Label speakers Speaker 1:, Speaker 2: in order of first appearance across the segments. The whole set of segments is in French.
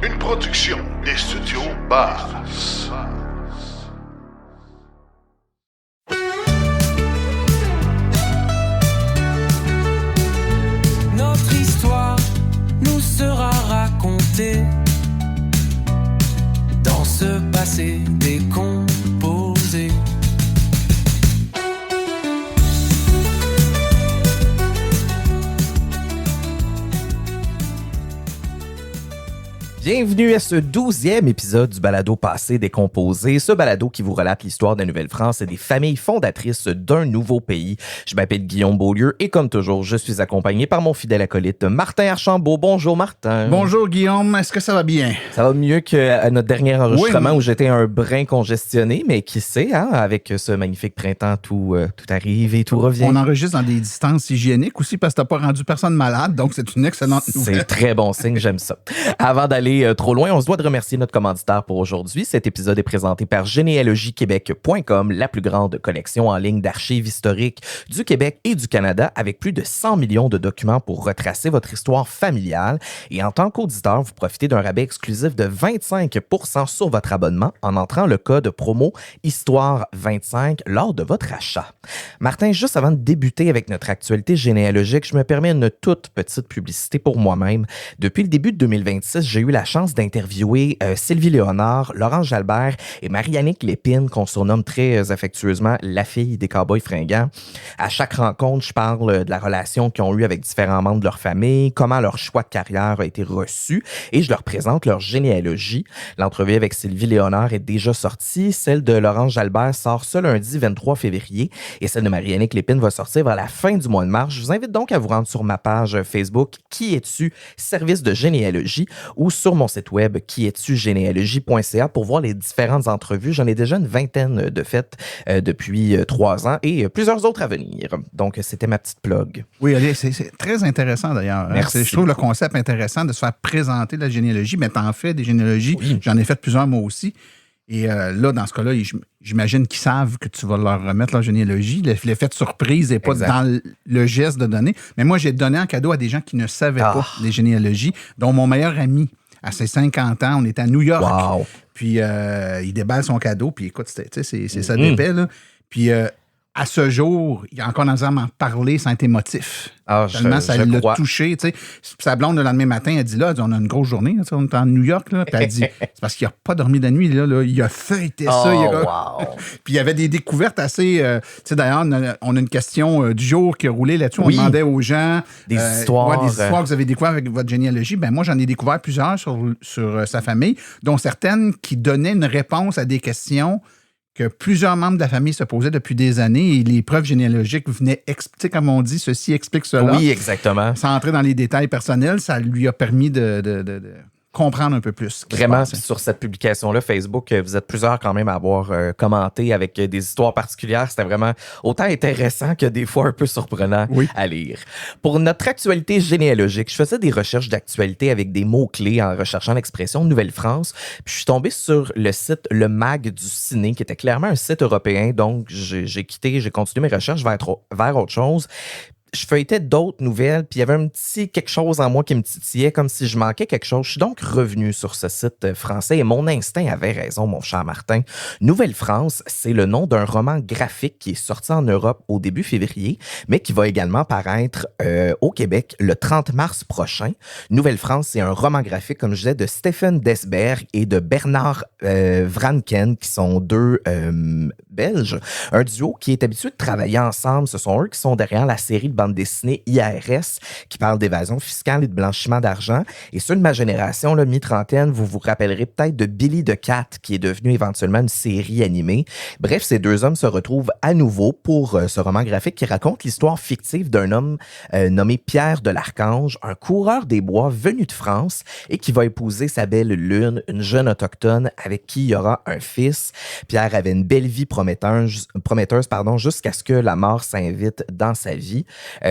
Speaker 1: Une production des studios Bass.
Speaker 2: Notre histoire nous sera racontée dans ce passé décomposé.
Speaker 3: Bienvenue à ce 12e épisode du balado Passé décomposé, ce balado qui vous relate l'histoire de la Nouvelle-France et des familles fondatrices d'un nouveau pays. Je m'appelle Guillaume Beaulieu et comme toujours, je suis accompagné par mon fidèle acolyte Martin Archambault. Bonjour Martin.
Speaker 4: Bonjour Guillaume, est-ce que ça va bien?
Speaker 3: Ça va mieux qu'à notre dernier enregistrement où j'étais un brin congestionné, mais qui sait, hein, avec ce magnifique printemps, tout arrive et tout revient.
Speaker 4: On enregistre dans des distances hygiéniques aussi parce que t'as pas rendu personne malade, donc c'est une excellente nouvelle.
Speaker 3: C'est très bon signe, j'aime ça. Avant d'aller trop loin, on se doit de remercier notre commanditaire pour aujourd'hui. Cet épisode est présenté par généalogie-québec.com, la plus grande collection en ligne d'archives historiques du Québec et du Canada, avec plus de 100 millions de documents pour retracer votre histoire familiale. Et en tant qu'auditeur, vous profitez d'un rabais exclusif de 25% sur votre abonnement en entrant le code promo Histoire25 lors de votre achat. Martin, juste avant de débuter avec notre actualité généalogique, je me permets une toute petite publicité pour moi-même. Depuis le début de 2026, j'ai eu la chance d'interviewer Sylvie Léonard, Laurent Jalbert et Marie-Annick Lépine, qu'on surnomme très affectueusement la fille des Cowboys fringants. À chaque rencontre, je parle de la relation qu'ils ont eue avec différents membres de leur famille, comment leur choix de carrière a été reçu et je leur présente leur généalogie. L'entrevue avec Sylvie Léonard est déjà sortie. Celle de Laurent Jalbert sort ce lundi 23 février et celle de Marie-Annick Lépine va sortir vers la fin du mois de mars. Je vous invite donc à vous rendre sur ma page Facebook Qui es-tu? Service de généalogie ou sur mon site web quies-tu-généalogie.ca pour voir les différentes entrevues. J'en ai déjà une vingtaine de faites depuis 3 ans et plusieurs autres à venir. Donc, c'était ma petite plug.
Speaker 4: Oui, allez, c'est très intéressant d'ailleurs.
Speaker 3: Merci.
Speaker 4: Je trouve le concept intéressant de se faire présenter la généalogie, mais t'en fais des généalogies.
Speaker 3: Oui.
Speaker 4: J'en ai fait plusieurs moi aussi. Et là, dans ce cas-là, j'imagine qu'ils savent que tu vas leur remettre leur généalogie. L'effet de surprise n'est pas
Speaker 3: Exact.
Speaker 4: dans le geste de donner. Mais moi, j'ai donné en cadeau à des gens qui ne savaient pas les généalogies, dont mon meilleur ami. À ses 50 ans, on est à New York.
Speaker 3: Wow.
Speaker 4: Puis il déballe son cadeau. Puis écoute, c'est ça d'épais, là. Puis à ce jour, il y a encore dans à m'en parler sans être émotif. Tellement ça l'a touché. Tu sais. Sa blonde, le lendemain matin, elle dit là, on a une grosse journée. On est en New York. Là, puis elle dit c'est parce qu'il n'a pas dormi de la nuit. Là, il a feuilleté ça.
Speaker 3: Wow.
Speaker 4: Puis il y avait des découvertes assez. Tu sais, d'ailleurs, on a une question du jour qui a roulé là-dessus.
Speaker 3: Oui.
Speaker 4: On demandait aux gens
Speaker 3: Des histoires.
Speaker 4: des histoires que vous avez découvertes avec votre généalogie. Ben moi, j'en ai découvert plusieurs sur sa famille, dont certaines qui donnaient une réponse à des questions que plusieurs membres de la famille se posaient depuis des années et les preuves généalogiques venaient expliquer, comme on dit, ceci explique cela.
Speaker 3: Oui, exactement.
Speaker 4: Sans entrer dans les détails personnels, ça lui a permis de comprendre un peu plus. Ce qui se
Speaker 3: Vraiment,
Speaker 4: passe.
Speaker 3: sur cette publication-là, Facebook, vous êtes plusieurs quand même à avoir commenté avec des histoires particulières. C'était vraiment autant intéressant que des fois un peu surprenant à lire. Pour notre actualité généalogique, je faisais des recherches d'actualité avec des mots-clés en recherchant l'expression Nouvelle-France. Puis je suis tombé sur le site Le Mag du Ciné, qui était clairement un site européen. Donc, j'ai continué mes recherches vers autre chose. Je feuilletais d'autres nouvelles, puis il y avait un petit quelque chose en moi qui me titillait, comme si je manquais quelque chose. Je suis donc revenu sur ce site français et mon instinct avait raison, mon cher Martin. Nouvelle-France, c'est le nom d'un roman graphique qui est sorti en Europe au début février, mais qui va également paraître au Québec le 30 mars prochain. Nouvelle-France, c'est un roman graphique, comme je disais, de Stephen Desberg et de Bernard Vranken, qui sont deux Belges. Un duo qui est habitué de travailler ensemble. Ce sont eux qui sont derrière la série de bande dessinée IRS qui parle d'évasion fiscale et de blanchiment d'argent. Et ceux de ma génération, là, mi-trentaine, vous vous rappellerez peut-être de Billy the Cat, qui est devenu éventuellement une série animée. Bref, ces deux hommes se retrouvent à nouveau pour ce roman graphique qui raconte l'histoire fictive d'un homme nommé Pierre de l'Archange, un coureur des bois venu de France et qui va épouser sa belle Lune, une jeune autochtone avec qui il y aura un fils. Pierre avait une belle vie prometteuse jusqu'à ce que la mort s'invite dans sa vie.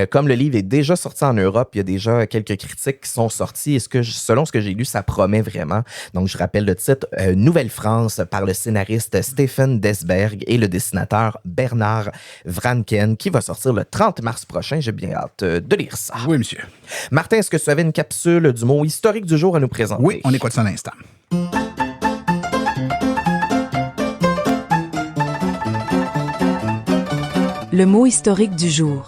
Speaker 3: Comme le livre est déjà sorti en Europe, il y a déjà quelques critiques qui sont sorties et selon ce que j'ai lu, ça promet vraiment. Donc, je rappelle le titre Nouvelle-France par le scénariste Stephen Desberg et le dessinateur Bernard Vranken qui va sortir le 30 mars prochain. J'ai bien hâte de lire ça.
Speaker 4: Oui, monsieur.
Speaker 3: Martin, est-ce que tu avais une capsule du mot historique du jour à nous présenter?
Speaker 4: Oui, on écoute ça à l'instant.
Speaker 5: Le mot historique du jour.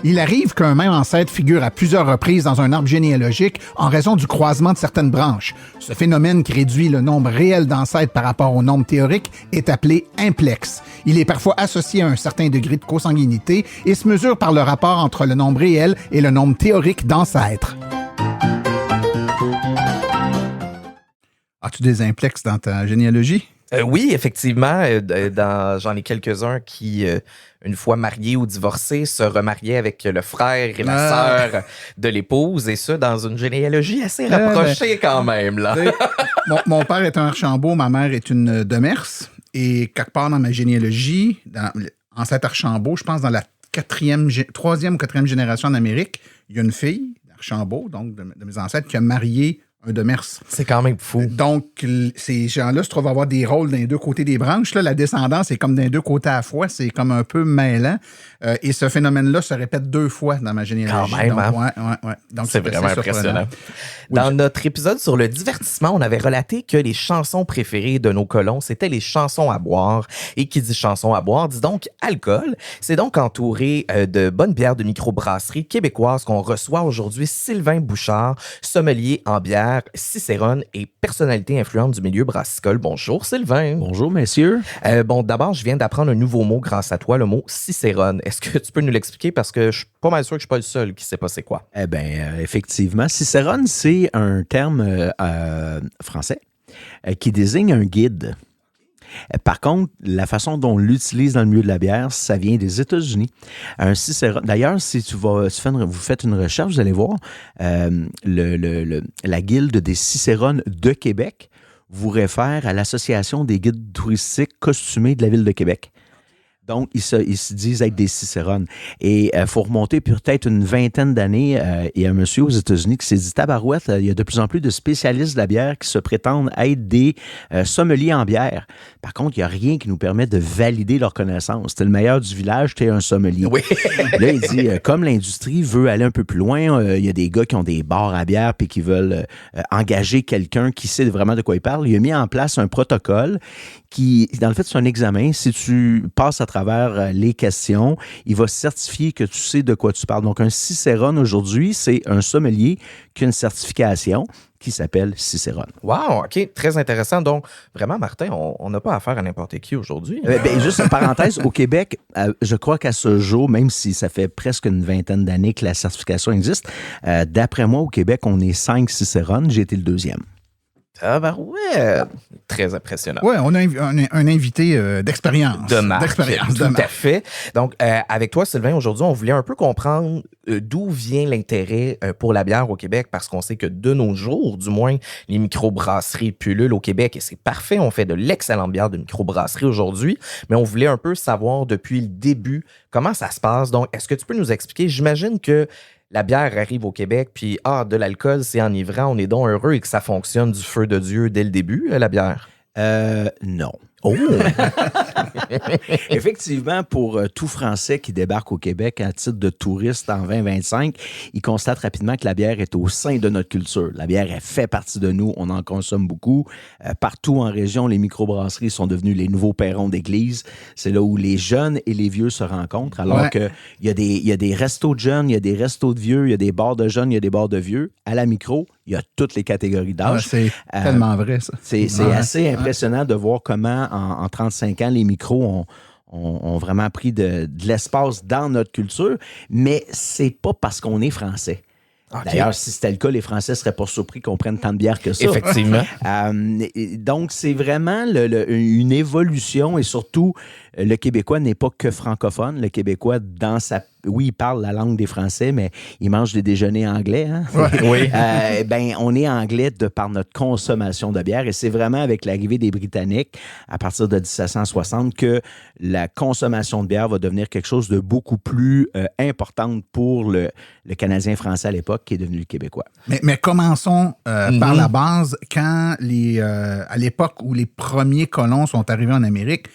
Speaker 4: Il arrive qu'un même ancêtre figure à plusieurs reprises dans un arbre généalogique en raison du croisement de certaines branches. Ce phénomène qui réduit le nombre réel d'ancêtres par rapport au nombre théorique est appelé implexe. Il est parfois associé à un certain degré de consanguinité et se mesure par le rapport entre le nombre réel et le nombre théorique d'ancêtres. As-tu des implexes dans ta généalogie?
Speaker 3: Oui, effectivement. J'en ai quelques-uns qui, une fois mariés ou divorcés, se remariaient avec le frère et la sœur de l'épouse, et ça dans une généalogie assez rapprochée quand même. Là.
Speaker 4: Mon père est un Archambault, ma mère est une Demers, et quelque part dans ma généalogie, en cet Archambault, je pense dans la troisième ou quatrième génération en Amérique, il y a une fille d'Archambault, donc de mes ancêtres, qui a marié un Demers.
Speaker 3: C'est quand même fou.
Speaker 4: Donc, ces gens-là se trouvent avoir des rôles d'un deux côtés des branches. Là, la descendance est comme d'un deux côtés à la fois. C'est comme un peu mêlant. Et ce phénomène-là se répète 2 fois dans ma généalogie.
Speaker 3: Quand même,
Speaker 4: donc,
Speaker 3: ouais. Donc, c'est vraiment impressionnant. Dans notre épisode sur le divertissement, on avait relaté que les chansons préférées de nos colons, c'était les chansons à boire. Et qui dit chansons à boire, dit donc alcool. C'est donc entouré de bonnes bières de microbrasserie québécoises qu'on reçoit aujourd'hui Sylvain Bouchard, sommelier en bière, cicérone et personnalité influente du milieu brassicole. Bonjour Sylvain.
Speaker 6: Bonjour messieurs.
Speaker 3: D'abord, je viens d'apprendre un nouveau mot grâce à toi, le mot cicérone. Est-ce que tu peux nous l'expliquer parce que je suis pas mal sûr que je suis pas le seul qui sait pas c'est quoi?
Speaker 6: Eh bien, effectivement, cicérone, c'est un terme français qui désigne un guide. Par contre, la façon dont on l'utilise dans le milieu de la bière, ça vient des États-Unis. Un cicérone. D'ailleurs, si vous faites une recherche, vous allez voir la guilde des cicérones de Québec vous réfère à l'Association des guides touristiques costumés de la ville de Québec. Donc, ils se disent être des cicérones. Et il faut remonter peut-être une vingtaine d'années. Il y a un monsieur aux États-Unis qui s'est dit, tabarouette, il y a de plus en plus de spécialistes de la bière qui se prétendent être des sommeliers en bière. Par contre, il n'y a rien qui nous permet de valider leur connaissance. T'es le meilleur du village, t'es un sommelier.
Speaker 3: Oui.
Speaker 6: Là, il dit, comme l'industrie veut aller un peu plus loin, il y a des gars qui ont des bars à bière puis qui veulent engager quelqu'un qui sait vraiment de quoi il parle. Il a mis en place un protocole qui, dans le fait, c'est un examen. Si tu passes à travers les questions, il va certifier que tu sais de quoi tu parles. Donc, un cicérone aujourd'hui, c'est un sommelier qui a une certification qui s'appelle cicérone.
Speaker 3: Wow, OK, très intéressant. Donc, vraiment, Martin, on n'a pas affaire à n'importe qui aujourd'hui.
Speaker 6: Juste une parenthèse, au Québec, je crois qu'à ce jour, même si ça fait presque une vingtaine d'années que la certification existe, d'après moi, au Québec, on est 5 cicérones. J'ai été le 2e.
Speaker 3: Ah ben ouais, très impressionnant.
Speaker 4: Oui, on a un invité d'expérience.
Speaker 3: De marque,
Speaker 4: d'expérience,
Speaker 3: tout à fait. Donc, avec toi, Sylvain, aujourd'hui, on voulait un peu comprendre d'où vient l'intérêt pour la bière au Québec, parce qu'on sait que de nos jours, du moins, les microbrasseries pullulent au Québec, et c'est parfait, on fait de l'excellente bière de microbrasserie aujourd'hui, mais on voulait un peu savoir depuis le début comment ça se passe. Donc, est-ce que tu peux nous expliquer? J'imagine que la bière arrive au Québec, puis de l'alcool, c'est enivrant, on est donc heureux et que ça fonctionne du feu de Dieu dès le début, la bière?
Speaker 6: Non. Oh! Effectivement, pour tout Français qui débarque au Québec à titre de touriste en 2025, il constate rapidement que la bière est au sein de notre culture. La bière, elle fait partie de nous, on en consomme beaucoup. Partout en région, les microbrasseries sont devenues les nouveaux perrons d'église. C'est là où les jeunes et les vieux se rencontrent, alors qu'il y a des restos de jeunes, il y a des restos de vieux, il y a des bars de jeunes, il y a des bars de vieux. À la micro, il y a toutes les catégories d'âge.
Speaker 4: C'est tellement vrai, ça.
Speaker 6: C'est assez impressionnant de voir comment, en 35 ans, les micros ont vraiment pris de l'espace dans notre culture, mais c'est pas parce qu'on est français. Okay. D'ailleurs, si c'était le cas, les Français seraient pas surpris qu'on prenne tant de bière que ça.
Speaker 3: Effectivement.
Speaker 6: Donc, c'est vraiment une évolution et surtout, le Québécois n'est pas que francophone. Le Québécois, dans oui, ils parlent la langue des Français, mais ils mangent des déjeuners anglais. Hein?
Speaker 3: Oui.
Speaker 6: On est anglais de par notre consommation de bière et c'est vraiment avec l'arrivée des Britanniques, à partir de 1760, que la consommation de bière va devenir quelque chose de beaucoup plus importante pour le Canadien français à l'époque, qui est devenu le Québécois.
Speaker 4: Mais commençons par la base. Quand à l'époque où les premiers colons sont arrivés en Amérique,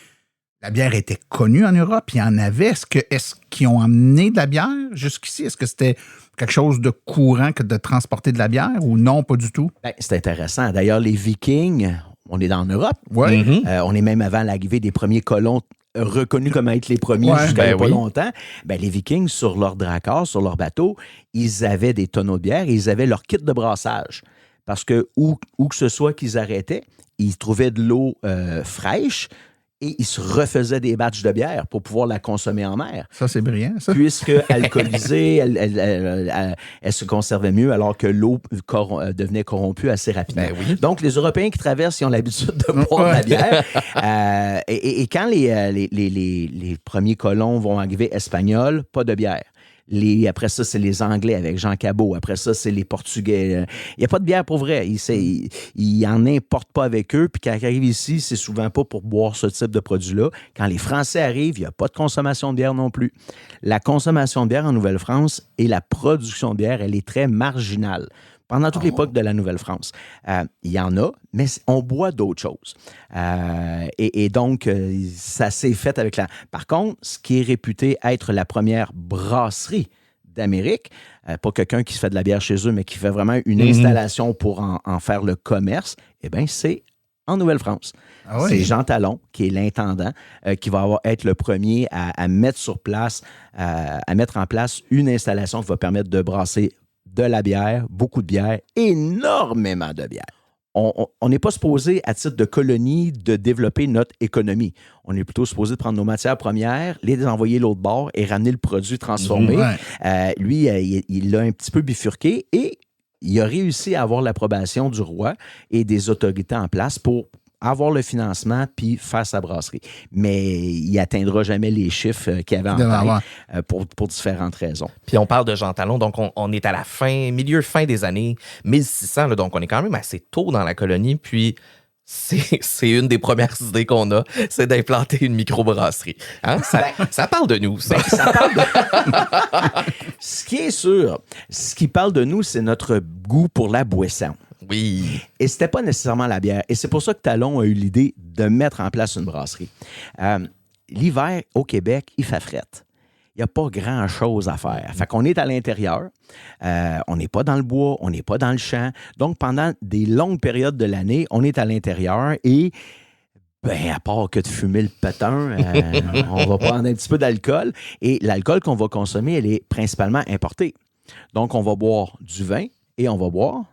Speaker 4: la bière était connue en Europe, il y en avait. Est-ce qu'ils ont amené de la bière jusqu'ici? Est-ce que c'était quelque chose de courant que de transporter de la bière ou non, pas du tout?
Speaker 6: Ben, c'est intéressant. D'ailleurs, les Vikings, on est en Europe.
Speaker 4: Ouais.
Speaker 6: On est même avant l'arrivée des premiers colons reconnus comme être les premiers jusqu'à il y a pas longtemps. Ben, les Vikings, sur leur dracard, sur leur bateau, ils avaient des tonneaux de bière et ils avaient leur kit de brassage. Parce que où que ce soit qu'ils arrêtaient, ils trouvaient de l'eau fraîche et ils se refaisaient des batchs de bière pour pouvoir la consommer en mer.
Speaker 4: Ça, c'est brillant, ça.
Speaker 6: Puisque alcoolisée, elle se conservait mieux alors que l'eau devenait corrompue assez rapidement.
Speaker 3: Ben oui.
Speaker 6: Donc, les Européens qui traversent, ils ont l'habitude de boire de la bière. Et quand les premiers colons vont arriver espagnols, pas de bière. Après ça, c'est les Anglais avec Jean Cabot. Après ça, c'est les Portugais. Il n'y a pas de bière pour vrai. Ils n'en importent pas avec eux. Puis quand ils arrivent ici, c'est souvent pas pour boire ce type de produit-là. Quand les Français arrivent, il n'y a pas de consommation de bière non plus. La consommation de bière en Nouvelle-France et la production de bière, elle est très marginale. Pendant toute l'époque de la Nouvelle-France. Il y en a, mais on boit d'autres choses. Et donc, ça s'est fait avec la... Par contre, ce qui est réputé être la première brasserie d'Amérique, pas quelqu'un qui se fait de la bière chez eux, mais qui fait vraiment une installation pour en faire le commerce, eh bien, c'est en Nouvelle-France. Ah oui? C'est Jean Talon, qui est l'intendant, qui va être le premier à mettre en place une installation qui va permettre de brasser de la bière, beaucoup de bière, énormément de bière. On n'est pas supposé, à titre de colonie, de développer notre économie. On est plutôt supposé de prendre nos matières premières, les envoyer l'autre bord et ramener le produit transformé. Lui, il l'a un petit peu bifurqué et il a réussi à avoir l'approbation du roi et des autorités en place pour avoir le financement puis faire sa brasserie. Mais il n'atteindra jamais les chiffres qu'il avait en tête pour différentes raisons.
Speaker 3: Puis on parle de Jean Talon, donc on est à la milieu-fin des années 1600, là, donc on est quand même assez tôt dans la colonie, puis c'est une des premières idées qu'on a, c'est d'implanter une microbrasserie. Hein? Ça parle de nous, ça.
Speaker 6: Ça parle de... Ce qui est sûr, ce qui parle de nous, c'est notre goût pour la boisson.
Speaker 3: Oui.
Speaker 6: Et c'était pas nécessairement la bière. Et c'est pour ça que Talon a eu l'idée de mettre en place une brasserie. L'hiver, au Québec, il fait frette. Il n'y a pas grand-chose à faire. Fait qu'on est à l'intérieur. On n'est pas dans le bois, on n'est pas dans le champ. Donc, pendant des longues périodes de l'année, on est à l'intérieur et... à part que de fumer le pétain, on va prendre un petit peu d'alcool. Et l'alcool qu'on va consommer, elle est principalement importée. Donc, on va boire du vin et on va boire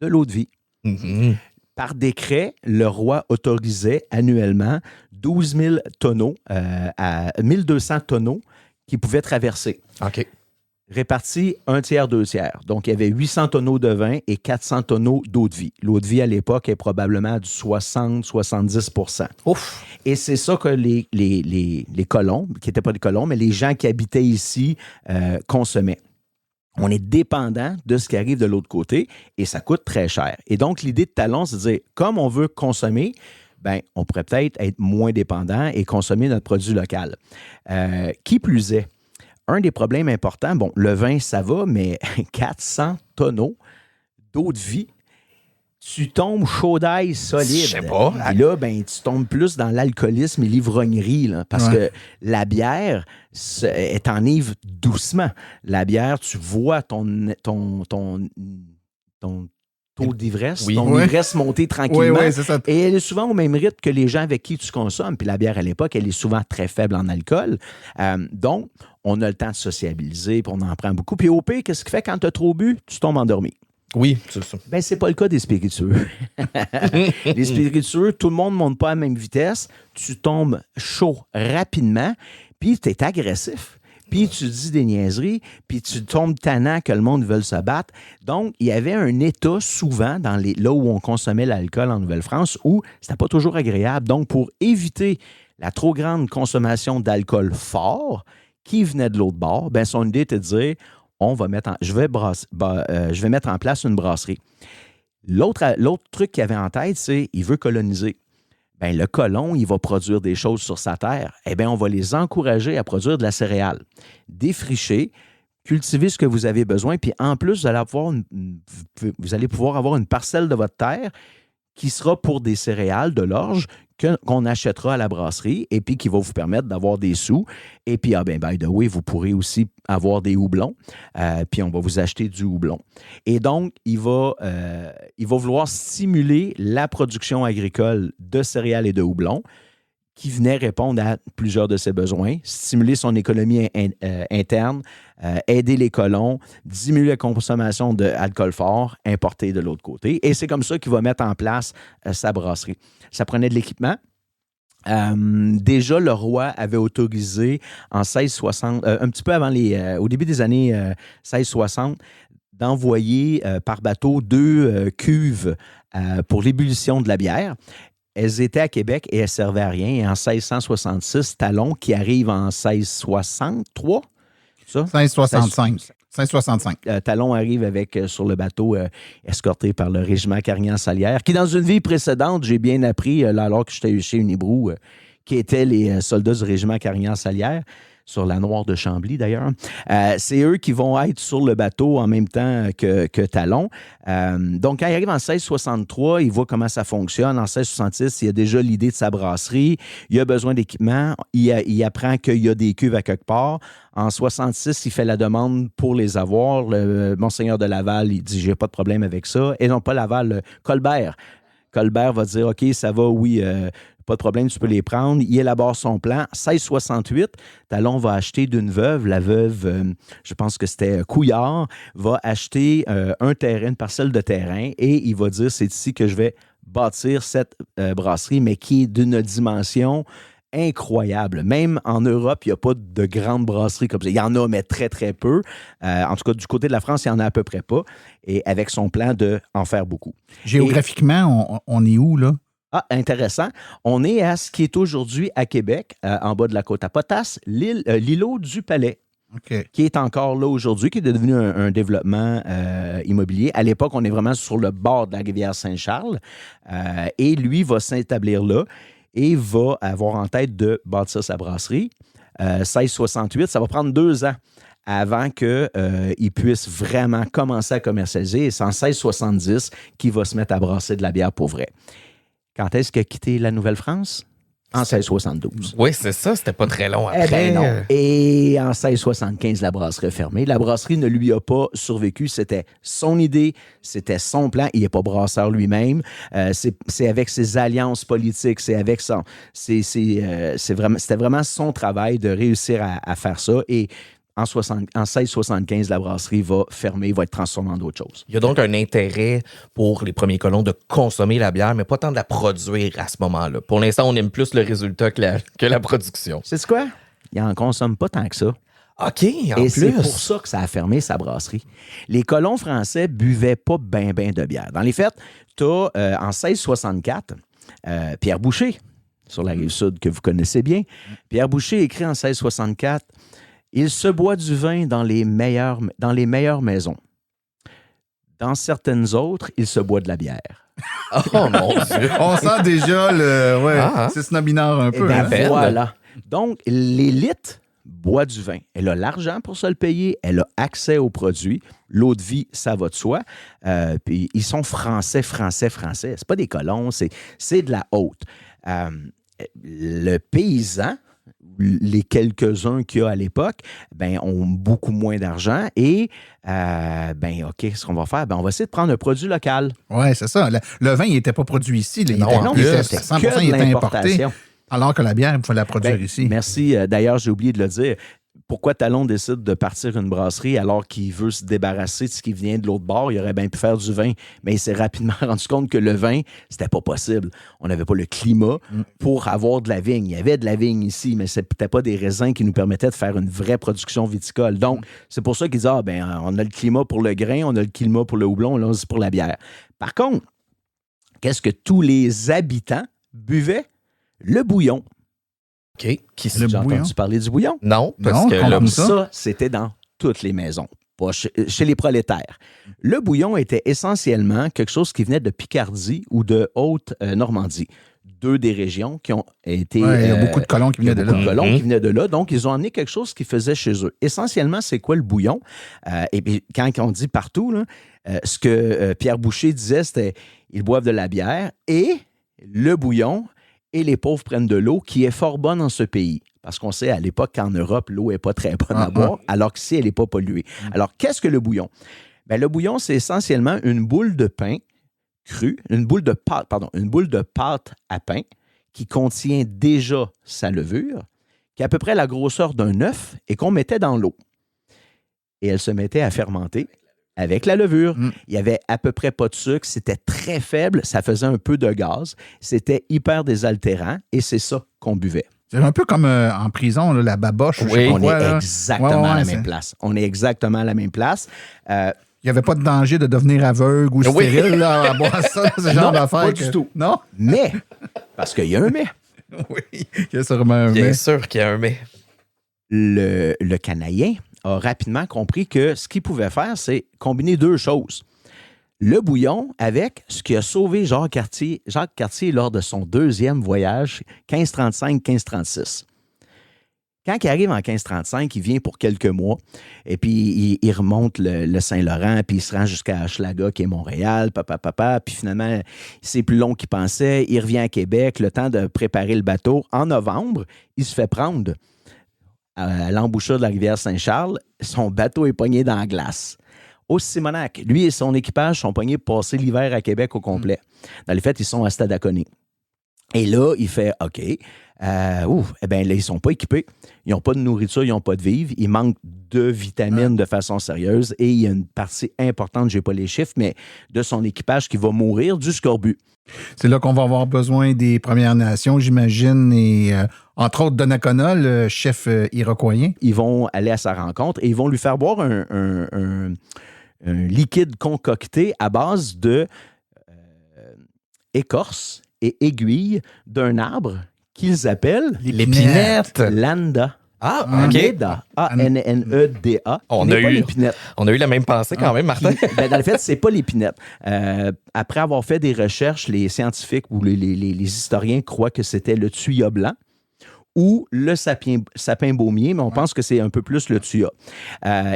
Speaker 6: de l'eau de vie. Mm-hmm. Par décret, le roi autorisait annuellement 12 000 tonneaux, à 1200 tonneaux qui pouvaient traverser.
Speaker 3: OK.
Speaker 6: Répartis 1 tiers, 2 tiers. Donc, il y avait 800 tonneaux de vin et 400 tonneaux d'eau de vie. L'eau de vie, à l'époque, est probablement du 60-70 %. Ouf! Et c'est ça que les colons, qui n'étaient pas des colons, mais les gens qui habitaient ici consommaient. On est dépendant de ce qui arrive de l'autre côté et ça coûte très cher. Et donc, l'idée de Talon, c'est de dire, comme on veut consommer, on pourrait peut-être être moins dépendant et consommer notre produit local. Qui plus est, un des problèmes importants, le vin, ça va, mais 400 tonneaux d'eau de vie, tu tombes chaud d'ail solide. Je sais pas. Et là, tu tombes plus dans l'alcoolisme et l'ivrognerie, là, parce que la bière, elle t'enivre doucement. La bière, tu vois ton taux d'ivresse, ton ivresse monter tranquillement. Oui, c'est ça. Et elle est souvent au même rythme que les gens avec qui tu consommes. Puis la bière, à l'époque, elle est souvent très faible en alcool. Donc, on a le temps de sociabiliser, puis on en prend beaucoup. Puis au pire, qu'est-ce qui fait quand tu as trop bu? Tu tombes endormi.
Speaker 3: Oui, c'est ça.
Speaker 6: C'est pas le cas des spiritueux. Les spiritueux, tout le monde ne monte pas à la même vitesse. Tu tombes chaud rapidement, puis tu es agressif. Puis tu dis des niaiseries, puis tu tombes tannant que le monde veut se battre. Donc, il y avait un état souvent là où on consommait l'alcool en Nouvelle-France où c'était pas toujours agréable. Donc, pour éviter la trop grande consommation d'alcool fort, qui venaient de l'autre bord, ben son idée était de dire, je vais mettre en place une brasserie. L'autre truc qu'il avait en tête, c'est il veut coloniser. Ben, le colon, il va produire des choses sur sa terre. Eh bien, on va les encourager à produire de la céréale. Défricher, cultiver ce que vous avez besoin, puis en plus, vous allez pouvoir avoir une parcelle de votre terre qui sera pour des céréales, de l'orge, qu'on achètera à la brasserie et puis qui va vous permettre d'avoir des sous. Et puis, by the way, vous pourrez aussi avoir des houblons. Puis, on va vous acheter du houblon. Et donc, il va vouloir stimuler la production agricole de céréales et de houblon qui venait répondre à plusieurs de ses besoins, stimuler son économie interne, aider les colons, diminuer la consommation d'alcool fort importé de l'autre côté. Et c'est comme ça qu'il va mettre en place sa brasserie. Ça prenait de l'équipement. Déjà, le roi avait autorisé en 1660, un petit peu avant au début des années 1660, d'envoyer par bateau 2 cuves pour l'ébullition de la bière. Elles étaient à Québec et elles ne servaient à rien. Et en 1666, Talon, qui arrive en 1663, ça?
Speaker 4: 1665. 1665.
Speaker 6: Talon arrive sur le bateau escorté par le régiment Carignan-Salière, qui, dans une vie précédente, j'ai bien appris, alors que j'étais chez Unibrou, qui étaient les soldats du régiment Carignan-Salière, sur la Noire de Chambly d'ailleurs. C'est eux qui vont être sur le bateau en même temps que Talon. Donc, quand il arrive en 1663, il voit comment ça fonctionne. En 1666, il a déjà l'idée de sa brasserie. Il a besoin d'équipement. Il apprend qu'il y a des cuves à quelque part. En 66, il fait la demande pour les avoir. Le Monseigneur de Laval, il dit « J'ai pas de problème avec ça ». Et non pas Laval, Colbert. Colbert va dire « OK, ça va, oui, pas de problème, tu peux les prendre ». Il élabore son plan. 1668, Talon va acheter d'une veuve. La veuve, je pense que c'était Couillard, va acheter une parcelle de terrain et il va dire « C'est ici que je vais bâtir cette brasserie », mais qui est d'une dimension incroyable. Même en Europe, il n'y a pas de grandes brasseries comme ça. Il y en a, mais très, très peu. En tout cas, du côté de la France, il n'y en a à peu près pas. Et avec son plan d'en faire beaucoup.
Speaker 4: Géographiquement, on est où, là?
Speaker 6: Ah, intéressant. On est à ce qui est aujourd'hui à Québec, en bas de la côte à Potasse, l'îlot du Palais.
Speaker 4: Okay.
Speaker 6: Qui est encore là aujourd'hui, qui est devenu un développement immobilier. À l'époque, on est vraiment sur le bord de la rivière Saint-Charles. Et lui va s'établir là et va avoir en tête de bâtir sa brasserie. 1668, ça va prendre 2 ans avant qu'il puisse vraiment commencer à commercialiser. Et c'est en 1670 qu'il va se mettre à brasser de la bière pour vrai. Quand est-ce qu'il a quitté la Nouvelle-France? En 1672.
Speaker 3: Oui, c'est ça. C'était pas très long après.
Speaker 6: Non. Et en 1675, la brasserie est fermée. La brasserie ne lui a pas survécu. C'était son idée, c'était son plan. Il n'est pas brasseur lui-même. C'est avec ses alliances politiques, c'était vraiment son travail de réussir à faire ça. Et en 1675, la brasserie va fermer, va être transformée en d'autres choses.
Speaker 3: Il y a donc un intérêt pour les premiers colons de consommer la bière, mais pas tant de la produire à ce moment-là. Pour l'instant, on aime plus le résultat que la production.
Speaker 6: C'est quoi? Ils n'en consomment pas tant que ça.
Speaker 3: OK,
Speaker 6: Et c'est pour ça que ça a fermé sa brasserie. Les colons français buvaient pas ben de bière. Dans les faits, tu as en 1664, Pierre Boucher, sur la Rive-Sud, que vous connaissez bien. Pierre Boucher écrit en 1664... Il se boit du vin dans les meilleures maisons. Dans certaines autres, il se boit de la bière.
Speaker 3: Oh mon Dieu!
Speaker 4: On sent déjà c'est snobinard un peu.
Speaker 6: Voilà. Donc, l'élite boit du vin. Elle a l'argent pour se le payer. Elle a accès aux produits. L'eau de vie, ça va de soi. Puis ils sont français. C'est pas des colons, c'est de la haute. Le paysan, les quelques-uns qu'il y a à l'époque, ont beaucoup moins d'argent et, OK, ce qu'on va faire, on va essayer de prendre un produit local.
Speaker 4: Oui, c'est ça. Le vin, il n'était pas produit ici.
Speaker 6: C'était
Speaker 4: 100%, il était importé. Alors que la bière, il faut la produire ici.
Speaker 6: Merci. D'ailleurs, j'ai oublié de le dire. Pourquoi Talon décide de partir une brasserie alors qu'il veut se débarrasser de ce qui vient de l'autre bord? Il aurait bien pu faire du vin, mais il s'est rapidement rendu compte que le vin, c'était pas possible. On n'avait pas le climat pour avoir de la vigne. Il y avait de la vigne ici, mais c'était pas des raisins qui nous permettaient de faire une vraie production viticole. Donc, c'est pour ça qu'ils disent, on a le climat pour le grain, on a le climat pour le houblon, là, c'est pour la bière. Par contre, qu'est-ce que tous les habitants buvaient? Le bouillon. OK.
Speaker 4: Le
Speaker 6: J'ai
Speaker 4: bouillon?
Speaker 6: entendu parler du bouillon?
Speaker 3: Non, parce
Speaker 4: Non,
Speaker 3: que
Speaker 4: raconte-nous
Speaker 6: Ça, c'était dans toutes les maisons, pas chez les prolétaires. Le bouillon était essentiellement quelque chose qui venait de Picardie ou de Haute-Normandie. Deux des régions qui ont été...
Speaker 4: il y a beaucoup de colons qui venaient de là.
Speaker 6: Beaucoup de colons qui venaient de là. Donc, ils ont amené quelque chose qu'ils faisaient chez eux. Essentiellement, c'est quoi le bouillon? Et puis, quand on dit partout, là, ce que Pierre Boucher disait, c'était ils boivent de la bière et le bouillon et les pauvres prennent de l'eau qui est fort bonne dans ce pays. Parce qu'on sait à l'époque qu'en Europe, l'eau n'est pas très bonne à boire, alors qu'ici, elle n'est pas polluée. Alors, qu'est-ce que le bouillon? Bien, le bouillon, c'est essentiellement une boule de pain cru, une boule de pâte à pain qui contient déjà sa levure, qui a à peu près la grosseur d'un œuf et qu'on mettait dans l'eau. Et elle se mettait à fermenter avec la levure. Il n'y avait à peu près pas de sucre, c'était très faible, ça faisait un peu de gaz, c'était hyper désaltérant et c'est ça qu'on buvait.
Speaker 4: C'est un peu comme en prison, là, la baboche.
Speaker 3: Oui,
Speaker 6: On est exactement à la même place. On est exactement à la même place.
Speaker 4: Il n'y avait pas de danger de devenir aveugle ou stérile là, à boire ça, ce genre d'affaires.
Speaker 6: Pas du tout.
Speaker 4: Non?
Speaker 6: Mais, parce qu'il y a un mais.
Speaker 4: Oui, il y a sûrement un
Speaker 3: Bien
Speaker 4: mais.
Speaker 3: sûr qu'il y a un mais.
Speaker 6: Le Canadien a rapidement compris que ce qu'il pouvait faire, c'est combiner deux choses. Le bouillon avec ce qui a sauvé Jacques Cartier lors de son deuxième voyage, 1535-1536. Quand il arrive en 1535, il vient pour quelques mois, et puis il remonte le Saint-Laurent, puis il se rend jusqu'à Hochelaga, qui est Montréal, puis finalement, c'est plus long qu'il pensait. Il revient à Québec, le temps de préparer le bateau. En novembre, il se fait prendre à l'embouchure de la rivière Saint-Charles. Son bateau est pogné dans la glace. Au Simonac, lui et son équipage sont pognés pour passer l'hiver à Québec au complet. Dans les faits, ils sont à Stadacone. Et là, il fait OK. Là, ils ne sont pas équipés. Ils n'ont pas de nourriture, ils n'ont pas de vivres. Il manque de vitamines de façon sérieuse. Et il y a une partie importante, je n'ai pas les chiffres, mais de son équipage qui va mourir du scorbut.
Speaker 4: C'est là qu'on va avoir besoin des Premières Nations, j'imagine, et entre autres Donnacona, le chef iroquoien.
Speaker 6: Ils vont aller à sa rencontre et ils vont lui faire boire un liquide concocté à base de écorce et aiguilles d'un arbre qu'ils appellent
Speaker 3: L'épinette.
Speaker 6: l'Anda.
Speaker 3: Ah, OK.
Speaker 6: Aneda. A-N-N-E-D-A.
Speaker 3: On a eu la même pensée quand même, Martin.
Speaker 6: Dans le fait, c'est pas l'épinette. Après avoir fait des recherches, les scientifiques ou les historiens croient que c'était le thuya blanc ou le sapin baumier, mais on pense que c'est un peu plus le thuya.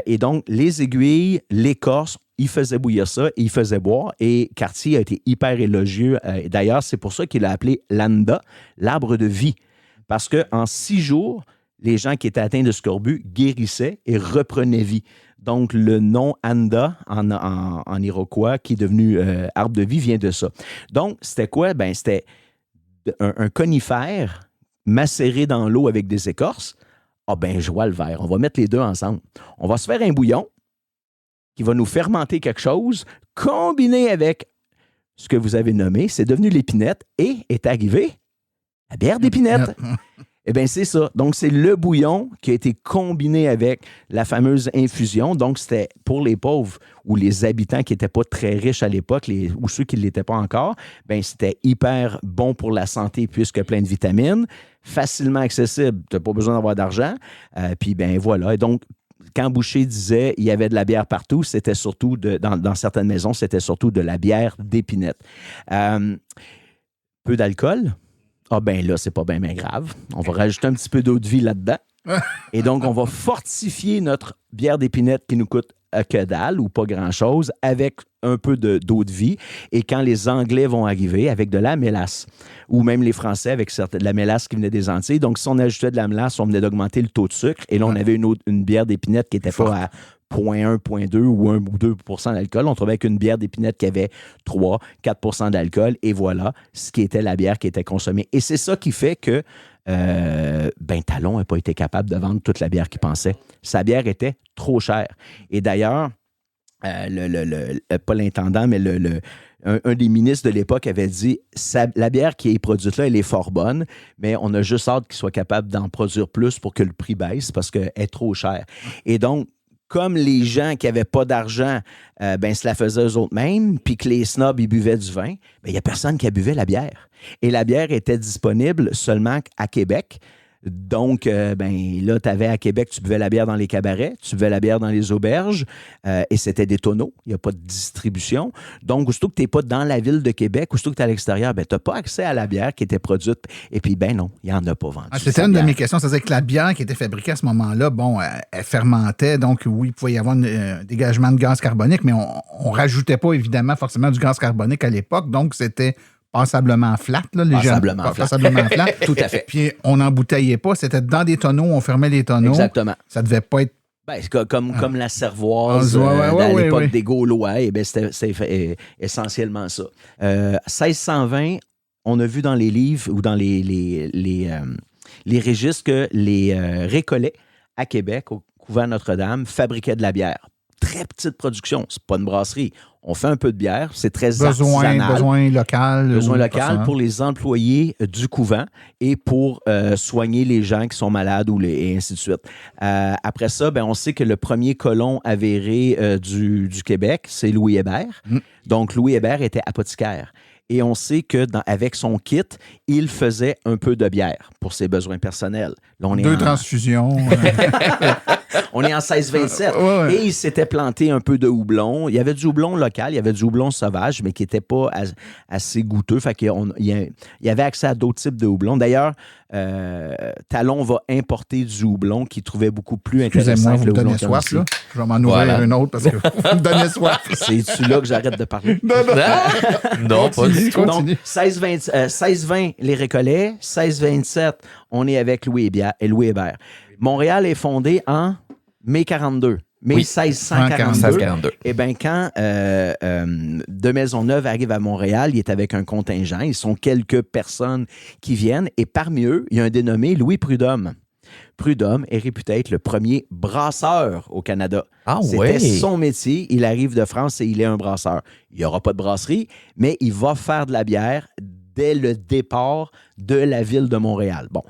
Speaker 6: Et donc, les aiguilles, l'écorce, il faisait bouillir ça et il faisait boire. Et Cartier a été hyper élogieux. D'ailleurs, c'est pour ça qu'il a appelé l'Anda, l'arbre de vie. Parce qu'en 6 jours, les gens qui étaient atteints de scorbut guérissaient et reprenaient vie. Donc, le nom Anda en iroquois, qui est devenu arbre de vie, vient de ça. Donc, c'était quoi? Ben, c'était un conifère macéré dans l'eau avec des écorces. Ah ben, je vois le verre. On va mettre les deux ensemble. On va se faire un bouillon qui va nous fermenter quelque chose, combiné avec ce que vous avez nommé, c'est devenu l'épinette et est arrivé la bière d'épinette. Eh bien, c'est ça. Donc, c'est le bouillon qui a été combiné avec la fameuse infusion. Donc, c'était pour les pauvres ou les habitants qui n'étaient pas très riches à l'époque ou ceux qui ne l'étaient pas encore, bien, c'était hyper bon pour la santé puisque plein de vitamines, facilement accessible. Tu n'as pas besoin d'avoir d'argent. Puis, ben voilà. Et donc, quand Boucher disait il y avait de la bière partout, c'était surtout, dans certaines maisons, c'était surtout de la bière d'épinette. Peu d'alcool. Ah ben là, c'est pas bien grave. On va rajouter un petit peu d'eau de vie là-dedans. Et donc, on va fortifier notre bière d'épinette qui nous coûte que dalle ou pas grand-chose avec un peu d'eau de vie. Et quand les Anglais vont arriver avec de la mélasse, ou même les Français avec de la mélasse qui venait des Antilles, donc si on ajoutait de la mélasse, on venait d'augmenter le taux de sucre. Et là, on avait une bière d'épinette qui était pas à 0,1, 0,2 ou 1 ou 2 % d'alcool. On trouvait avec une bière d'épinette qui avait 3, 4 % d'alcool. Et voilà ce qui était la bière qui était consommée. Et c'est ça qui fait que Talon n'a pas été capable de vendre toute la bière qu'il pensait. Sa bière était trop chère. Et d'ailleurs, pas l'intendant, mais un des ministres de l'époque avait dit la bière qui est produite là, elle est fort bonne, mais on a juste hâte qu'il soit capable d'en produire plus pour que le prix baisse parce qu'elle est trop chère. Et donc, comme les gens qui n'avaient pas d'argent, se la faisaient eux autres mêmes, puis que les snobs, ils buvaient du vin, il n'y a personne qui buvait la bière. Et la bière était disponible seulement à Québec, Donc, là, tu avais à Québec, tu buvais la bière dans les cabarets, tu buvais la bière dans les auberges, et c'était des tonneaux. Il n'y a pas de distribution. Donc, aussitôt que tu n'es pas dans la ville de Québec, aussitôt que tu es à l'extérieur, tu n'as pas accès à la bière qui était produite. Et puis, non, il n'y en a pas vendu.
Speaker 4: C'était une de mes questions. C'est-à-dire que la bière qui était fabriquée à ce moment-là, elle fermentait. Donc, oui, il pouvait y avoir un dégagement de gaz carbonique, mais on ne rajoutait pas, évidemment, forcément du gaz carbonique à l'époque. Donc, c'était passablement flat. Là,
Speaker 6: passablement
Speaker 4: flat.
Speaker 6: Tout à fait.
Speaker 4: Puis on n'embouteillait pas. C'était dans des tonneaux. On fermait les tonneaux.
Speaker 6: Exactement.
Speaker 4: Ça devait pas être...
Speaker 6: C'est comme la cervoise à l'époque des Gaulois. C'était essentiellement ça. 1620, on a vu dans les livres ou dans les registres que les Récollets à Québec, au couvent Notre-Dame, fabriquaient de la bière. Très petite production. C'est pas une brasserie. On fait un peu de bière. C'est très artisanal.
Speaker 4: Besoin local.
Speaker 6: Besoin local pour les employés du couvent et pour soigner les gens qui sont malades et ainsi de suite. Après ça, on sait que le premier colon avéré du Québec, c'est Louis Hébert. Donc, Louis Hébert était apothicaire. Et on sait qu'avec son kit, il faisait un peu de bière pour ses besoins personnels. Là,
Speaker 4: Deux transfusions.
Speaker 6: On est en 1627. Et il s'était planté un peu de houblon. Il y avait du houblon local, il y avait du houblon sauvage, mais qui n'était pas assez goûteux. Fait qu'il y avait accès à d'autres types de houblon. D'ailleurs, Talon va importer du houblon qu'il trouvait beaucoup plus intéressant que le houblon soif, là.
Speaker 4: Je vais m'en ouvrir une autre parce que vous me donnez soif.
Speaker 6: C'est-tu là que j'arrête de parler?
Speaker 3: Non, pas du tout.
Speaker 6: Donc, 1620, les Récollets. 1627, on est avec Louis Hébert. Montréal est fondé en mai 42. Mais 1642. Eh bien, quand de Maisonneuve arrive à Montréal, il est avec un contingent. Ils sont quelques personnes qui viennent. Et parmi eux, il y a un dénommé Louis Prudhomme. Prudhomme est réputé être le premier brasseur au Canada. C'était son métier. Il arrive de France et il est un brasseur. Il n'y aura pas de brasserie, mais il va faire de la bière dès le départ de la ville de Montréal. Bon.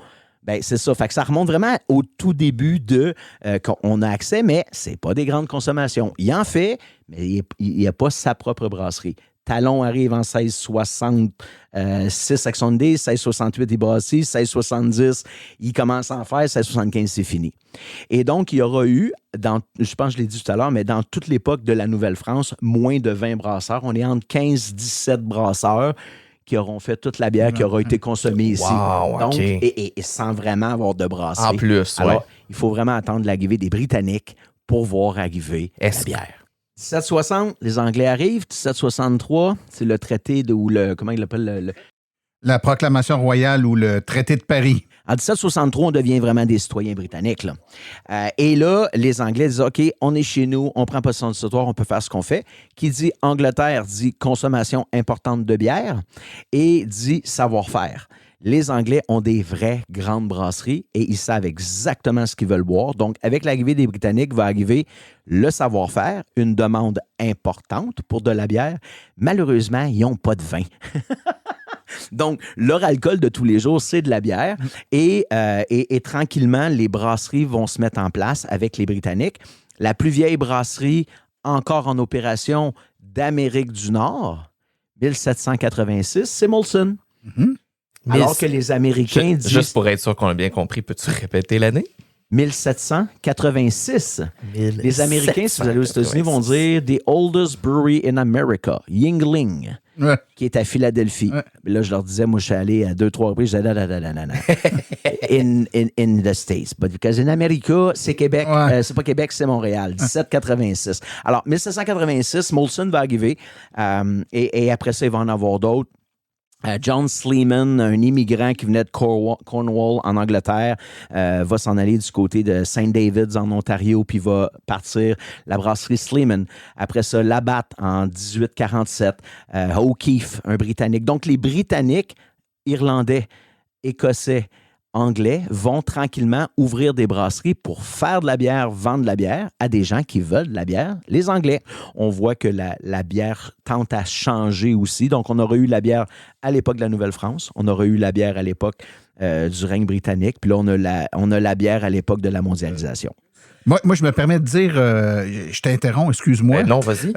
Speaker 6: C'est ça. Fait que ça remonte vraiment au tout début qu'on a accès, mais c'est pas des grandes consommations. Il en fait, mais il n'a pas sa propre brasserie. Talon arrive en 1666 avec son idée, 1668 il brassit, 1670 il commence à en faire, 1675 c'est fini. Et donc, il y aura eu, je pense que je l'ai dit tout à l'heure, mais dans toute l'époque de la Nouvelle-France, moins de 20 brasseurs. On est entre 15-17 brasseurs qui auront fait toute la bière qui aura été consommée ici.
Speaker 3: Wow,
Speaker 6: donc, et sans vraiment avoir de brasserie.
Speaker 3: En plus,
Speaker 6: alors, il faut vraiment attendre l'arrivée des Britanniques pour voir arriver la bière. 1760, les Anglais arrivent. 1763, c'est le traité comment il l'appelle?
Speaker 4: La proclamation royale ou le traité de Paris.
Speaker 6: En 1763, on devient vraiment des citoyens britanniques. Là. Et là, les Anglais disent, OK, on est chez nous, on prend possession du territoire, on peut faire ce qu'on fait. Qui dit Angleterre dit consommation importante de bière et dit savoir-faire. Les Anglais ont des vraies grandes brasseries et ils savent exactement ce qu'ils veulent boire. Donc, avec l'arrivée des Britanniques, va arriver le savoir-faire, une demande importante pour de la bière. Malheureusement, ils n'ont pas de vin. Donc, leur alcool de tous les jours, c'est de la bière. Et tranquillement, les brasseries vont se mettre en place avec les Britanniques. La plus vieille brasserie encore en opération d'Amérique du Nord, 1786, c'est Molson. Alors que les Américains disent...
Speaker 3: Juste pour être sûr qu'on a bien compris, peux-tu répéter l'année?
Speaker 6: 1786. Les Américains, si vous allez aux États-Unis, vont dire « The oldest brewery in America, Yuengling », qui est à Philadelphie. Là, je leur disais, moi, je suis allé à 2-3 reprises, je disais « in the States ». But because in America, c'est Québec. C'est pas Québec, c'est Montréal. 1786. Alors, 1786, Molson va arriver. Et après ça, il va en avoir d'autres. John Sleeman, un immigrant qui venait de Cornwall en Angleterre, va s'en aller du côté de St. David's en Ontario, puis va partir la brasserie Sleeman. Après ça, Labatt en 1847, O'Keeffe, un Britannique. Donc, les Britanniques, Irlandais, Écossais, Anglais vont tranquillement ouvrir des brasseries pour faire de la bière, vendre de la bière à des gens qui veulent de la bière, les Anglais. On voit que la bière tente à changer aussi. Donc, on aurait eu la bière à l'époque de la Nouvelle-France, on aurait eu la bière à l'époque du règne britannique, puis là, on a la bière à l'époque de la mondialisation.
Speaker 4: Moi, je me permets de dire, je t'interromps, excuse-moi.
Speaker 3: Non, vas-y.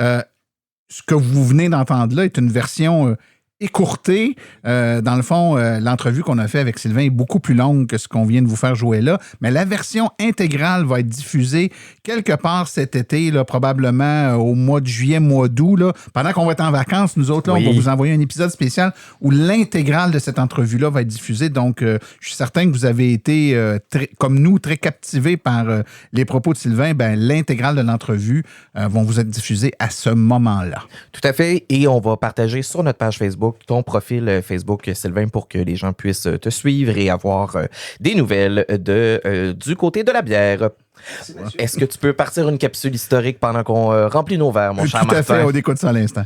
Speaker 4: Ce que vous venez d'entendre là est une version écourté. Dans le fond, l'entrevue qu'on a fait avec Sylvain est beaucoup plus longue que ce qu'on vient de vous faire jouer là, mais la version intégrale va être diffusée quelque part cet été, là, probablement au mois de juillet, mois d'août. Là. Pendant qu'on va être en vacances, nous autres, là, on va vous envoyer un épisode spécial où l'intégrale de cette entrevue-là va être diffusée. Donc, je suis certain que vous avez été, comme nous, très captivés par les propos de Sylvain. Ben, l'intégrale de l'entrevue vont vous être diffusées à ce moment-là.
Speaker 3: Tout à fait. Et on va partager sur notre page Facebook ton profil Facebook, Sylvain, pour que les gens puissent te suivre et avoir des nouvelles du côté de la bière. Est-ce que tu peux partir une capsule historique pendant qu'on remplit nos verres, mon cher Martin?
Speaker 4: Tout à fait, on écoute ça à l'instant.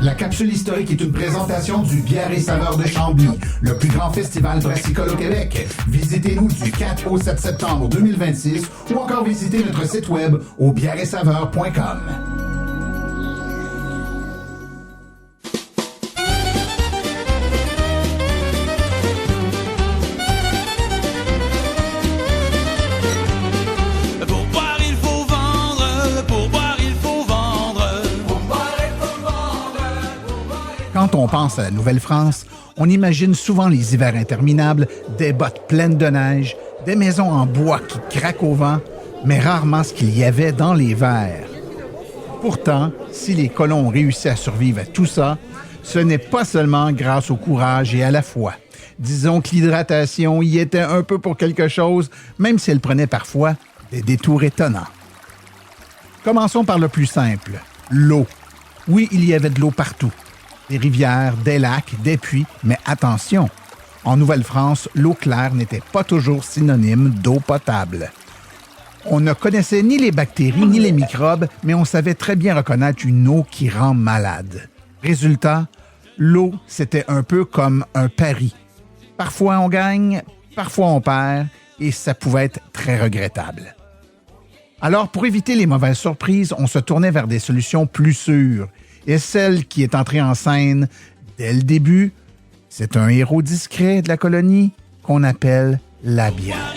Speaker 7: La capsule historique est une présentation du Bière et Saveurs de Chambly, le plus grand festival brassicole au Québec. Visitez-nous du 4 au 7 septembre 2026 ou encore visitez notre site web au bièreetsaveurs.com.
Speaker 4: Quand on pense à la Nouvelle-France, on imagine souvent les hivers interminables, des bottes pleines de neige, des maisons en bois qui craquent au vent, mais rarement ce qu'il y avait dans les verres. Pourtant, si les colons ont réussi à survivre à tout ça, ce n'est pas seulement grâce au courage et à la foi. Disons que l'hydratation y était un peu pour quelque chose, même si elle prenait parfois des détours étonnants. Commençons par le plus simple, l'eau. Oui, il y avait de l'eau partout. Des rivières, des lacs, des puits, mais attention, en Nouvelle-France, l'eau claire n'était pas toujours synonyme d'eau potable. On ne connaissait ni les bactéries ni les microbes, mais on savait très bien reconnaître une eau qui rend malade. Résultat, l'eau, c'était un peu comme un pari. Parfois on gagne, parfois on perd, et ça pouvait être très regrettable. Alors, pour éviter les mauvaises surprises, on se tournait vers des solutions plus sûres. Et celle qui est entrée en scène dès le début, c'est un héros discret de la colonie qu'on appelle la bière.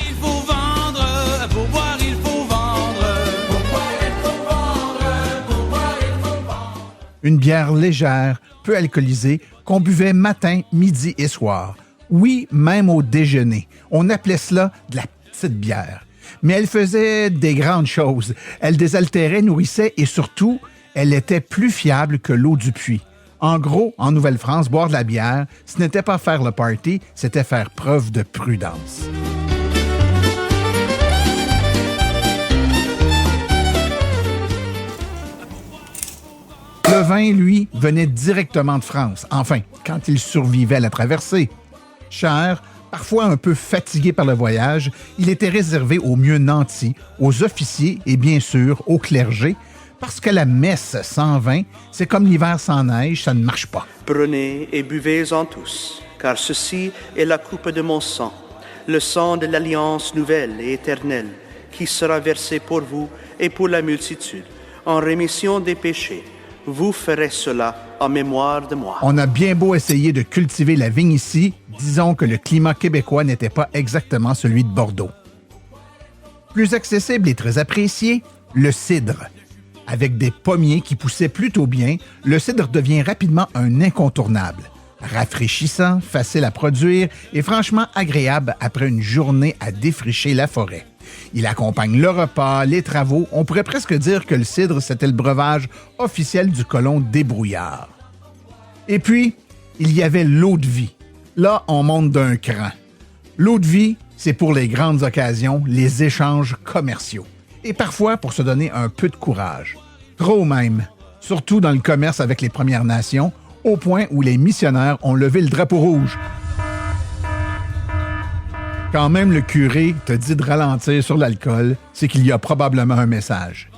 Speaker 4: Une bière légère, peu alcoolisée, qu'on buvait matin, midi et soir. Oui, même au déjeuner. On appelait cela de la petite bière. Mais elle faisait des grandes choses. Elle désaltérait, nourrissait et surtout, elle était plus fiable que l'eau du puits. En gros, en Nouvelle-France, boire de la bière, ce n'était pas faire le party, c'était faire preuve de prudence. Le vin, lui, venait directement de France. Enfin, quand il survivait à la traversée. Cher, parfois un peu fatigué par le voyage, il était réservé aux mieux nantis, aux officiers et bien sûr au clergé, parce que la messe sans vin, c'est comme l'hiver sans neige, ça ne marche pas.
Speaker 8: Prenez et buvez-en tous, car ceci est la coupe de mon sang, le sang de l'alliance nouvelle et éternelle, qui sera versé pour vous et pour la multitude, en rémission des péchés. Vous ferez cela en mémoire de moi.
Speaker 4: On a bien beau essayer de cultiver la vigne ici, disons que le climat québécois n'était pas exactement celui de Bordeaux. Plus accessible et très apprécié, le cidre. Avec des pommiers qui poussaient plutôt bien, le cidre devient rapidement un incontournable. Rafraîchissant, facile à produire et franchement agréable après une journée à défricher la forêt. Il accompagne le repas, les travaux. On pourrait presque dire que le cidre, c'était le breuvage officiel du colon débrouillard. Et puis, il y avait l'eau de vie. Là, on monte d'un cran. L'eau de vie, c'est pour les grandes occasions, les échanges commerciaux. Et parfois pour se donner un peu de courage. Trop même, surtout dans le commerce avec les Premières Nations, au point où les missionnaires ont levé le drapeau rouge. Quand même le curé te dit de ralentir sur l'alcool, c'est qu'il y a probablement un message.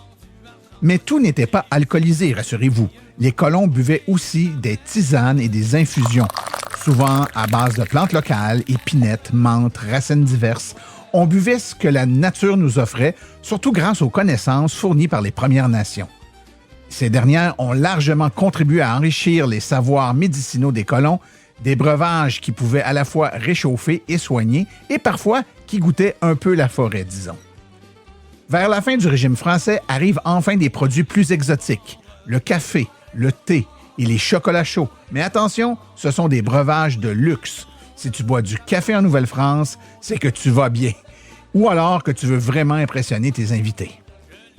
Speaker 4: Mais tout n'était pas alcoolisé, rassurez-vous. Les colons buvaient aussi des tisanes et des infusions, souvent à base de plantes locales, épinettes, menthes, racines diverses. On buvait ce que la nature nous offrait, surtout grâce aux connaissances fournies par les Premières Nations. Ces dernières ont largement contribué à enrichir les savoirs médicinaux des colons, des breuvages qui pouvaient à la fois réchauffer et soigner, et parfois qui goûtaient un peu la forêt, disons. Vers la fin du régime français arrivent enfin des produits plus exotiques, le café, le thé et les chocolats chauds. Mais attention, ce sont des breuvages de luxe. Si tu bois du café en Nouvelle-France, c'est que tu vas bien. Ou alors que tu veux vraiment impressionner tes invités.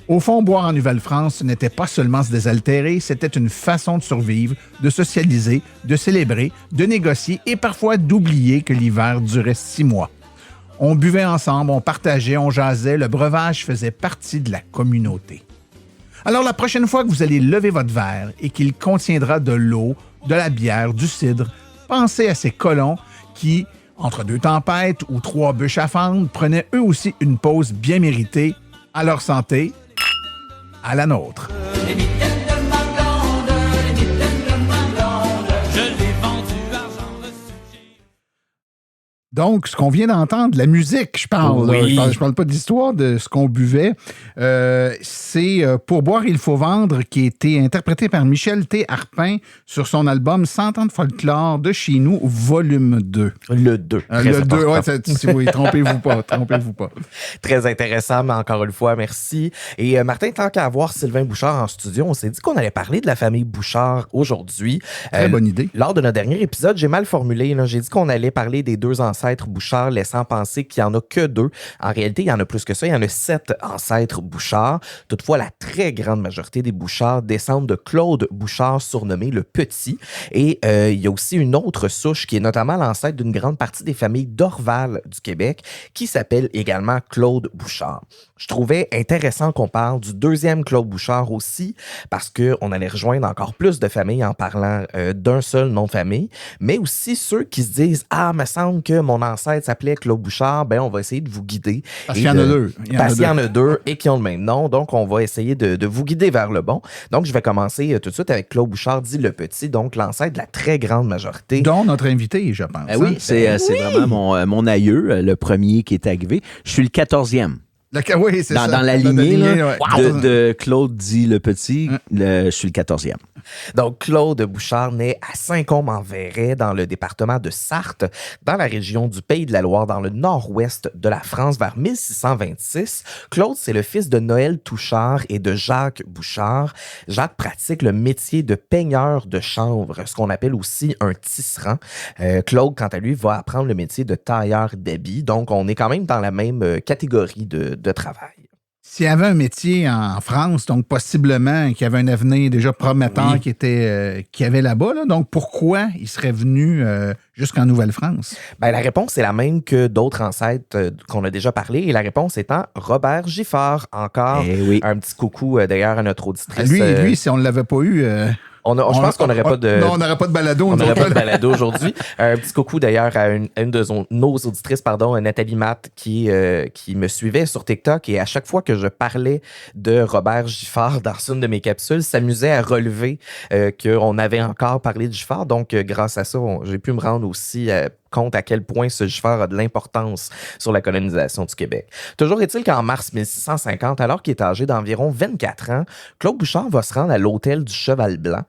Speaker 4: Au fond, boire en Nouvelle-France, ce n'était pas seulement se désaltérer, c'était une façon de survivre, de socialiser, de célébrer, de négocier et parfois d'oublier que l'hiver durait 6 mois. On buvait ensemble, on partageait, on jasait, le breuvage faisait partie de la communauté. Alors la prochaine fois que vous allez lever votre verre et qu'il contiendra de l'eau, de la bière, du cidre, pensez à ces colons qui, entre 2 tempêtes ou 3 bûches à fendre, prenaient eux aussi une pause bien méritée. À leur santé, à la nôtre. Donc, ce qu'on vient d'entendre, la musique, je parle.
Speaker 3: Oui.
Speaker 4: Je parle pas d'histoire de ce qu'on buvait. C'est Pour boire, il faut vendre, qui a été interprété par Michel T. Harpin sur son album 100 ans de folklore de chez nous, volume 2.
Speaker 3: Le 2.
Speaker 4: Le 2, oui, trompez-vous pas.
Speaker 3: Très intéressant, mais encore une fois, merci. Et Martin, tant qu'à avoir Sylvain Bouchard en studio, on s'est dit qu'on allait parler de la famille Bouchard aujourd'hui.
Speaker 4: Très bonne idée.
Speaker 3: Lors de notre dernier épisode, j'ai mal formulé. Là, j'ai dit qu'on allait parler des 2 ancêtres Bouchard, laissant penser qu'il n'y en a que 2. En réalité, il y en a plus que ça. Il y en a 7 ancêtres Bouchard. Toutefois, la très grande majorité des Bouchard descendent de Claude Bouchard, surnommé le Petit. Et il y a aussi une autre souche qui est notamment l'ancêtre d'une grande partie des familles d'Orval du Québec, qui s'appelle également Claude Bouchard. Je trouvais intéressant qu'on parle du 2e Claude Bouchard aussi, parce qu'on allait rejoindre encore plus de familles en parlant d'un seul nom de famille, mais aussi ceux qui se disent « Ah, me semble que mon ancêtre s'appelait Claude Bouchard, ben on va essayer de vous guider. »
Speaker 4: Parce qu'il y en a 2.
Speaker 3: Parce qu'il y en a 2 et qui ont le même nom, donc on va essayer de vous guider vers le bon. Donc, je vais commencer tout de suite avec Claude Bouchard, dit le Petit, donc l'ancêtre de la très grande majorité.
Speaker 4: Dont notre invité, je pense.
Speaker 6: Oui, c'est vraiment mon aïeux, le premier qui est arrivé. Je suis le 14e.
Speaker 4: Oui, c'est ça.
Speaker 6: Dans la lignée de Claude dit le Petit, je suis le 14e.
Speaker 3: Donc, Claude Bouchard naît à Saint-Côme-en-Verret, dans le département de Sarthe, dans la région du Pays de la Loire, dans le nord-ouest de la France, vers 1626. Claude, c'est le fils de Noël Touchard et de Jacques Bouchard. Jacques pratique le métier de peigneur de chanvre, ce qu'on appelle aussi un tisserand. Claude, quant à lui, va apprendre le métier de tailleur d'habits. Donc, on est quand même dans la même catégorie de travail.
Speaker 4: S'il y avait un métier en France, donc possiblement qu'il y avait un avenir déjà prometteur qui avait là-bas, là, donc pourquoi il serait venu jusqu'en Nouvelle-France?
Speaker 3: Ben, la réponse est la même que d'autres ancêtres qu'on a déjà parlé, et la réponse étant Robert Giffard. Encore un petit coucou d'ailleurs à notre auditrice.
Speaker 4: Lui, si on ne l'avait pas eu...
Speaker 3: je pense qu'on n'aurait pas de...
Speaker 4: Non, on n'aurait pas de balado.
Speaker 3: On n'aurait pas de balado aujourd'hui. Un petit coucou d'ailleurs à une de nos auditrices, Nathalie Matt, qui me suivait sur TikTok, et à chaque fois que je parlais de Robert Giffard dans une de mes capsules, s'amusait à relever qu'on avait encore parlé de Giffard. Donc, grâce à ça, j'ai pu me rendre aussi... compte à quel point ce Giffard a de l'importance sur la colonisation du Québec. Toujours est-il qu'en mars 1650, alors qu'il est âgé d'environ 24 ans, Claude Bouchard va se rendre à l'hôtel du Cheval Blanc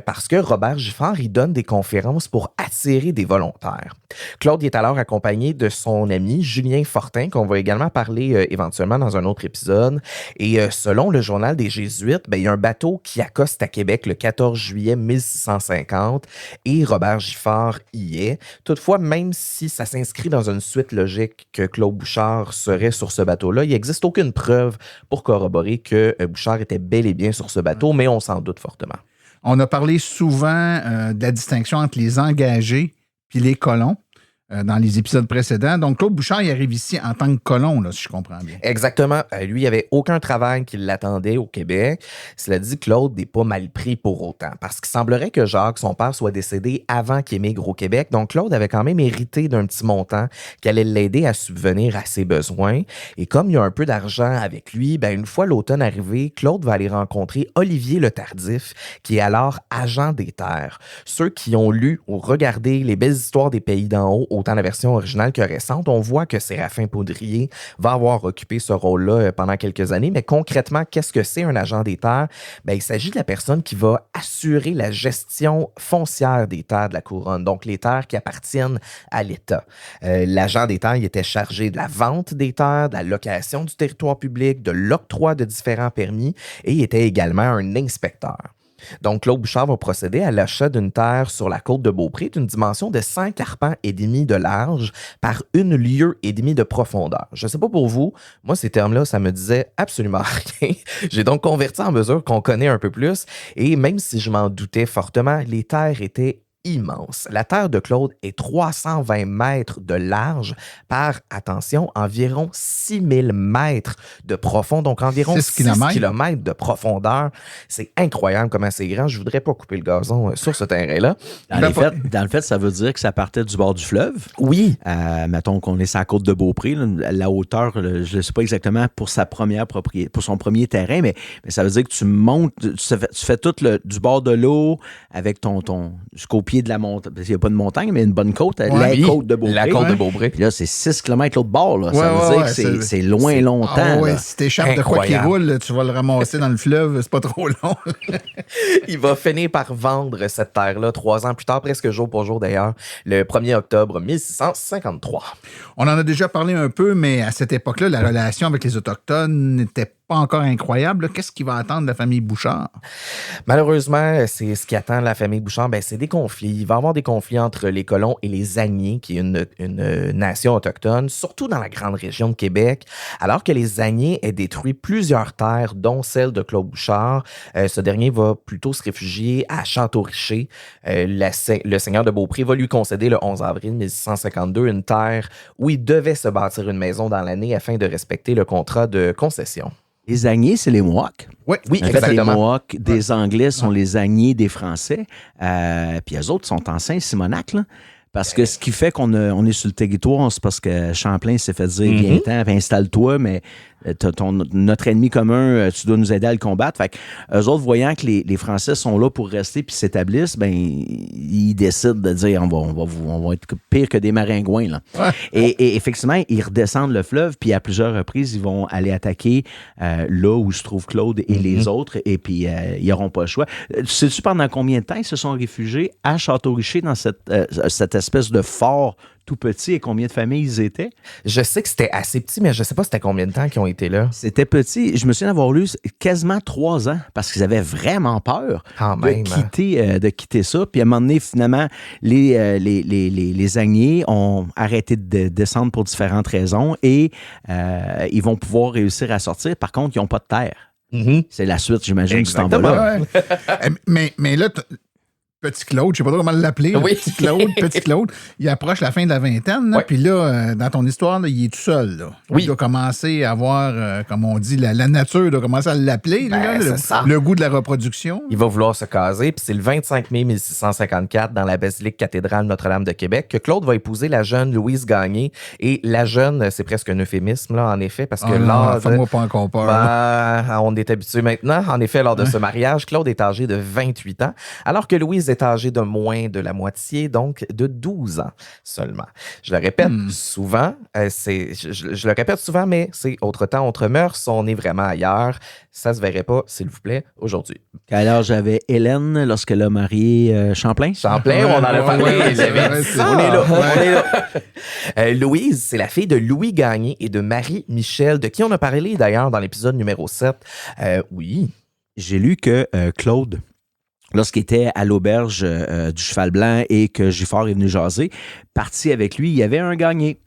Speaker 3: parce que Robert Giffard y donne des conférences pour attirer des volontaires. Claude est alors accompagné de son ami Julien Fortin, qu'on va également parler éventuellement dans un autre épisode. Et selon le journal des Jésuites, il y a un bateau qui accoste à Québec le 14 juillet 1650 et Robert Giffard y est. Toutefois, même si ça s'inscrit dans une suite logique que Claude Bouchard serait sur ce bateau-là, il n'existe aucune preuve pour corroborer que Bouchard était bel et bien sur ce bateau, mais on s'en doute fortement.
Speaker 4: On a parlé souvent de la distinction entre les engagés et les colons dans les épisodes précédents. Donc, Claude Bouchard, il arrive ici en tant que colon, là, si je comprends bien.
Speaker 3: Exactement. Lui, il n'y avait aucun travail qui l'attendait au Québec. Cela dit, Claude n'est pas mal pris pour autant, parce qu'il semblerait que Jacques, son père, soit décédé avant qu'il émigre au Québec. Donc, Claude avait quand même hérité d'un petit montant qui allait l'aider à subvenir à ses besoins. Et comme il y a un peu d'argent avec lui, une fois l'automne arrivé, Claude va aller rencontrer Olivier Le Tardif, qui est alors agent des terres. Ceux qui ont lu ou regardé les belles histoires des pays d'en haut, autant la version originale que récente, on voit que Séraphin Poudrier va avoir occupé ce rôle-là pendant quelques années. Mais concrètement, qu'est-ce que c'est un agent des terres? Il s'agit de la personne qui va assurer la gestion foncière des terres de la couronne, donc les terres qui appartiennent à l'État. L'agent des terres, il était chargé de la vente des terres, de la location du territoire public, de l'octroi de différents permis, et il était également un inspecteur. Donc, Claude Bouchard va procéder à l'achat d'une terre sur la côte de Beaupré d'une dimension de 5 arpents et demi de large par 1 lieue et demie de profondeur. Je ne sais pas pour vous, moi, ces termes-là, ça me disait absolument rien. J'ai donc converti en mesure qu'on connaît un peu plus et même si je m'en doutais fortement, les terres étaient immense. La terre de Claude est 320 mètres de large par, attention, environ 6000 mètres de profond, donc environ 6 kilomètres de profondeur. C'est incroyable comment c'est grand. Je ne voudrais pas couper le gazon sur ce terrain-là.
Speaker 6: Dans le fait, ça veut dire que ça partait du bord du fleuve.
Speaker 3: Oui.
Speaker 6: Mettons qu'on est sur la côte de Beaupré, là, la hauteur, je ne sais pas exactement pour sa première propriété, pour son premier terrain, mais ça veut dire que tu montes, tu fais tout du bord de l'eau avec jusqu'au pied de la montagne. Il n'y a pas de montagne, mais une bonne côte. Côte de Beaupré.
Speaker 3: La côte de Beaupré.
Speaker 6: Puis là, c'est 6 km l'autre bord. Là. Ça veut dire que c'est loin, longtemps.
Speaker 4: Si t'échappes de quoi qui roule, tu vas le ramasser dans le fleuve. C'est pas trop long.
Speaker 3: Il va finir par vendre cette terre-là 3 ans plus tard, presque jour pour jour d'ailleurs, le 1er octobre 1653.
Speaker 4: On en a déjà parlé un peu, mais à cette époque-là, la relation avec les Autochtones n'était pas encore incroyable. Qu'est-ce qui va attendre la famille Bouchard?
Speaker 3: Malheureusement, c'est ce qui attend la famille Bouchard, c'est des conflits. Il va y avoir des conflits entre les colons et les Agnés, qui est une nation autochtone, surtout dans la grande région de Québec. Alors que les Agnés aient détruit plusieurs terres, dont celle de Claude Bouchard, ce dernier va plutôt se réfugier à Château-Richer. Le seigneur de Beaupré va lui concéder le 11 avril 1652 une terre où il devait se bâtir une maison dans l'année afin de respecter le contrat de concession.
Speaker 6: Les Agnés, c'est les Mohawks.
Speaker 3: Oui,
Speaker 6: exactement. Les Mohawks des Anglais sont les Agnés des Français. Puis eux autres sont en Saint-Simonac, là. Parce que ce qui fait qu'on est sur le territoire, c'est parce que Champlain s'est fait dire viens-t'en, installe-toi, mais notre ennemi commun, tu dois nous aider à le combattre. Fait que eux autres, voyant que les Français sont là pour rester puis s'établissent, ils décident de dire on va être pire que des maringouins. Là. Ouais. Et effectivement, ils redescendent le fleuve, puis à plusieurs reprises, ils vont aller attaquer là où se trouve Claude et les autres, et puis ils n'auront pas le choix. Sais-tu pendant combien de temps ils se sont réfugiés à Château-Richer dans cette espèce de fort tout petit, et combien de familles ils étaient?
Speaker 3: Je sais que c'était assez petit, mais je ne sais pas c'était combien de temps qu'ils ont été là.
Speaker 6: C'était petit. Je me souviens d'avoir lu quasiment 3 ans, parce qu'ils avaient vraiment peur de quitter ça. Puis à un moment donné, finalement, les Agnés ont arrêté de descendre pour différentes raisons, et ils vont pouvoir réussir à sortir. Par contre, ils n'ont pas de terre. C'est la suite, j'imagine, du temps là.
Speaker 4: Mais là... Petit Claude, je ne sais pas trop comment l'appeler.
Speaker 3: Oui.
Speaker 4: Petit Claude, il approche la fin de la vingtaine. Puis là, dans ton histoire, là, il est tout seul. Là.
Speaker 3: Oui.
Speaker 4: Il doit commencer à avoir, comme on dit, la nature doit commencer à l'appeler, le goût de la reproduction.
Speaker 3: Il va vouloir se caser. Puis c'est le 25 mai 1654, dans la basilique cathédrale Notre-Dame de Québec, que Claude va épouser la jeune Louise Gagné. Et la jeune, c'est presque un euphémisme, là, en effet, parce que
Speaker 4: fais-moi pas encore peur.
Speaker 3: On est habitué maintenant. En effet, lors de ce mariage, Claude est âgé de 28 ans, alors que Louise est âgé de moins de la moitié, donc de 12 ans seulement. Je le répète souvent, je le répète souvent, mais c'est autre temps, autre mœurs, on est vraiment ailleurs. Ça se verrait pas, s'il vous plaît, aujourd'hui.
Speaker 6: Quel âge avait Hélène lorsqu'elle a marié Champlain?
Speaker 3: Champlain, on en a parlé. On est là. Louise, c'est la fille de Louis Gagné et de Marie-Michel, de qui on a parlé d'ailleurs dans l'épisode numéro 7. Oui.
Speaker 6: J'ai lu que Claude, lorsqu'il était à l'auberge du Cheval Blanc et que Giffard est venu jaser, parti avec lui, il y avait un Gagné.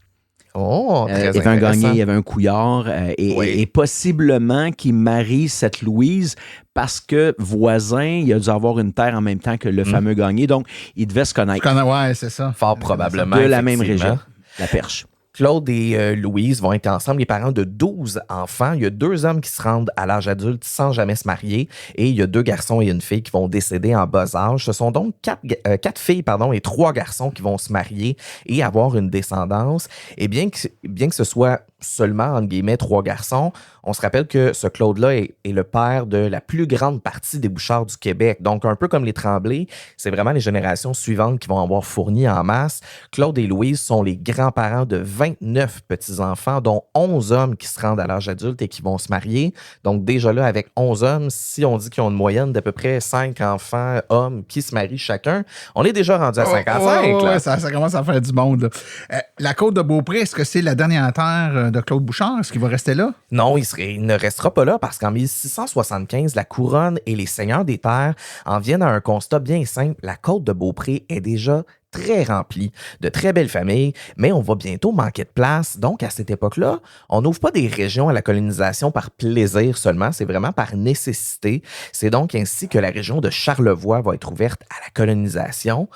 Speaker 3: Oh, très
Speaker 6: il y avait un Gagné, il y avait un Couillard, et possiblement qu'il marie cette Louise parce que voisin, il a dû avoir une terre en même temps que le fameux Gagné, donc il devait se connaître.
Speaker 4: Ouais, c'est ça.
Speaker 3: Fort probablement.
Speaker 6: De la même région, la Perche.
Speaker 3: Claude et Louise vont être ensemble, les parents de 12 enfants. Il y a 2 hommes qui se rendent à l'âge adulte sans jamais se marier, et il y a 2 garçons et une fille qui vont décéder en bas âge. Ce sont donc 4 filles et 3 garçons qui vont se marier et avoir une descendance. Et bien que ce soit seulement, entre guillemets, 3 garçons, on se rappelle que ce Claude-là est le père de la plus grande partie des Bouchards du Québec. Donc, un peu comme les Tremblay, c'est vraiment les générations suivantes qui vont avoir fourni en masse. Claude et Louise sont les grands-parents de 29 petits-enfants, dont 11 hommes qui se rendent à l'âge adulte et qui vont se marier. Donc, déjà là, avec 11 hommes, si on dit qu'ils ont une moyenne d'à peu près 5 enfants, hommes, qui se marient chacun, on est déjà rendu à 55.
Speaker 4: Ça commence à faire du monde. La côte de Beaupré, est-ce que c'est la dernière terre de Claude Bouchard? Est-ce qu'il va rester là?
Speaker 3: Non, il ne restera pas là parce qu'en 1675, la couronne et les seigneurs des terres en viennent à un constat bien simple. La côte de Beaupré est déjà très remplie de très belles familles, mais on va bientôt manquer de place. Donc, à cette époque-là, on n'ouvre pas des régions à la colonisation par plaisir seulement, c'est vraiment par nécessité. C'est donc ainsi que la région de Charlevoix va être ouverte à la colonisation.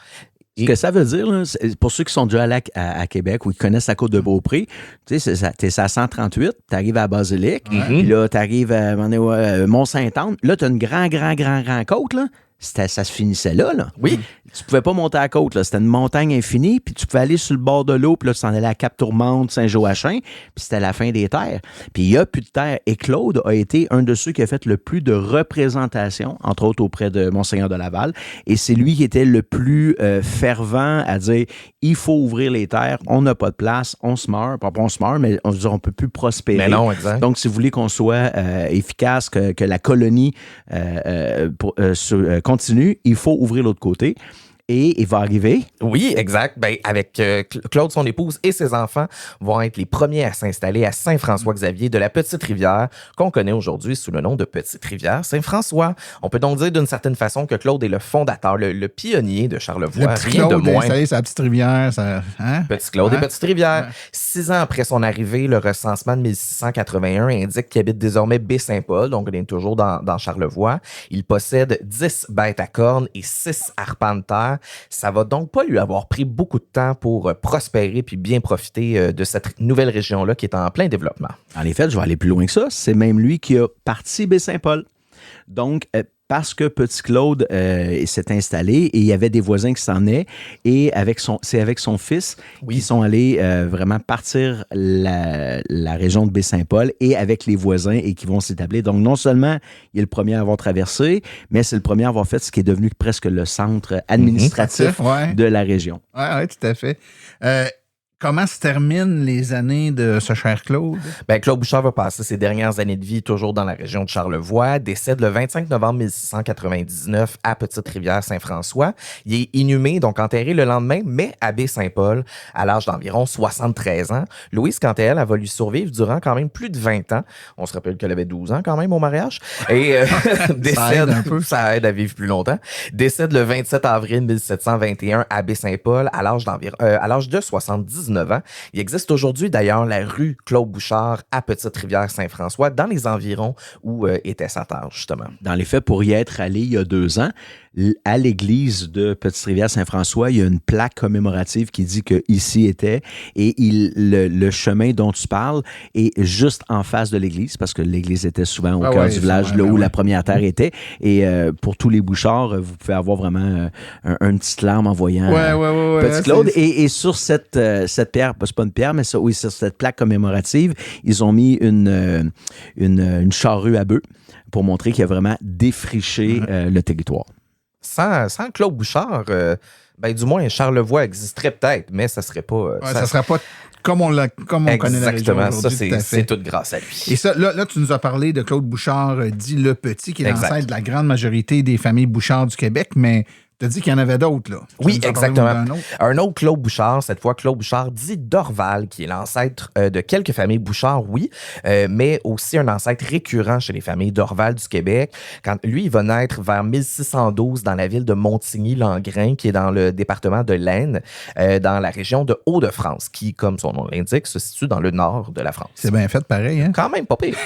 Speaker 6: Ce que ça veut dire, là, pour ceux qui sont déjà allés à Québec ou qui connaissent la côte de Beaupré, tu sais, t'es à 138, t'arrives à Basilique, puis là, t'arrives à Mont-Saint-Anne. Là, t'as une grande côte, là. Ça se finissait là.
Speaker 3: Oui.
Speaker 6: Tu pouvais pas monter à la côte, là. C'était une montagne infinie, puis tu pouvais aller sur le bord de l'eau, puis là, tu t'en allais à Cap-Tourmente, Saint-Joachim, puis c'était la fin des terres. Puis il n'y a plus de terre. Et Claude a été un de ceux qui a fait le plus de représentations, entre autres auprès de Monseigneur de Laval, et c'est lui qui était le plus fervent à dire « Il faut ouvrir les terres, on n'a pas de place, on se meurt. » Pas on se meurt, mais on ne peut plus prospérer.
Speaker 3: Mais non, exact.
Speaker 6: Donc, si vous voulez qu'on soit efficace, que la colonie continue, il faut ouvrir l'autre côté. Et il va arriver.
Speaker 3: Oui, exact. Ben, avec Claude, son épouse et ses enfants vont être les premiers à s'installer à Saint-François-Xavier de la Petite-Rivière, qu'on connaît aujourd'hui sous le nom de Petite-Rivière Saint-François. On peut donc dire d'une certaine façon que Claude est le fondateur, le pionnier de Charlevoix.
Speaker 4: Rien de moins. Installé sa petite rivière. Ça, hein?
Speaker 3: Petit Claude et Petite-Rivière. Ouais. 6 ans après son arrivée, le recensement de 1681 indique qu'il habite désormais Baie-Saint-Paul, donc il est toujours dans Charlevoix. Il possède 10 bêtes à cornes et 6 arpents de terre. Ça va donc pas lui avoir pris beaucoup de temps pour prospérer puis bien profiter de cette nouvelle région-là qui est en plein développement.
Speaker 6: En effet, je vais aller plus loin que ça. C'est même lui qui a parti Baie-Saint-Paul. Donc, parce que Petit Claude s'est installé et il y avait des voisins qui s'en venaient et c'est avec son fils qu'ils sont allés vraiment partir la région de Baie-Saint-Paul et avec les voisins et qui vont s'établir. Donc, non seulement il est le premier à avoir traversé, mais c'est le premier à avoir fait ce qui est devenu presque le centre administratif de la région.
Speaker 4: Oui, tout à fait. Comment se terminent les années de ce cher Claude?
Speaker 3: Ben, Claude Bouchard va passer ses dernières années de vie toujours dans la région de Charlevoix, décède le 25 novembre 1699 à Petite-Rivière-Saint-François. Il est inhumé, donc enterré le lendemain, mais à Baie-Saint-Paul, à l'âge d'environ 73 ans. Louise, quant à elle, va lui survivre durant quand même plus de 20 ans. On se rappelle qu'elle avait 12 ans quand même au mariage. Et décède, ça aide à vivre plus longtemps. Décède le 27 avril 1721 à Baie-Saint-Paul, à l'âge de 79 ans. Il existe aujourd'hui d'ailleurs la rue Claude Bouchard à Petite-Rivière-Saint-François, dans les environs où était sa terre, justement.
Speaker 6: Dans les faits, pour y être allé il y a 2 ans, à l'église de Petite-Rivière-Saint-François, il y a une plaque commémorative qui dit que ici était et le chemin dont tu parles est juste en face de l'église parce que l'église était souvent au cœur du village, là où la première terre était. Et pour tous les Bouchards, vous pouvez avoir vraiment une petite larme en voyant Petit Claude. Et sur cette pierre, c'est pas une pierre, mais sur cette plaque commémorative, ils ont mis une charrue à bœufs pour montrer qu'il a vraiment défriché le territoire.
Speaker 3: Sans Claude Bouchard, du moins Charlevoix existerait peut-être, mais ça serait pas...
Speaker 4: ça serait pas comme on connaît la région aujourd'hui.
Speaker 3: Exactement, ça c'est tout grâce à lui.
Speaker 4: Et ça, là, tu nous as parlé de Claude Bouchard, dit le Petit, qui est l'ancêtre de la grande majorité des familles Bouchard du Québec, mais... Tu as dit qu'il y en avait d'autres, là.
Speaker 3: Oui, exactement. Un autre Claude Bouchard, cette fois Claude Bouchard dit Dorval, qui est l'ancêtre de quelques familles Bouchard, oui, mais aussi un ancêtre récurrent chez les familles Dorval du Québec. Quand lui, il va naître vers 1612 dans la ville de Montigny-Langrin, qui est dans le département de l'Aisne, dans la région de Hauts-de-France, qui, comme son nom l'indique, se situe dans le nord de la France.
Speaker 4: C'est bien fait pareil, hein?
Speaker 3: Quand même pas pire.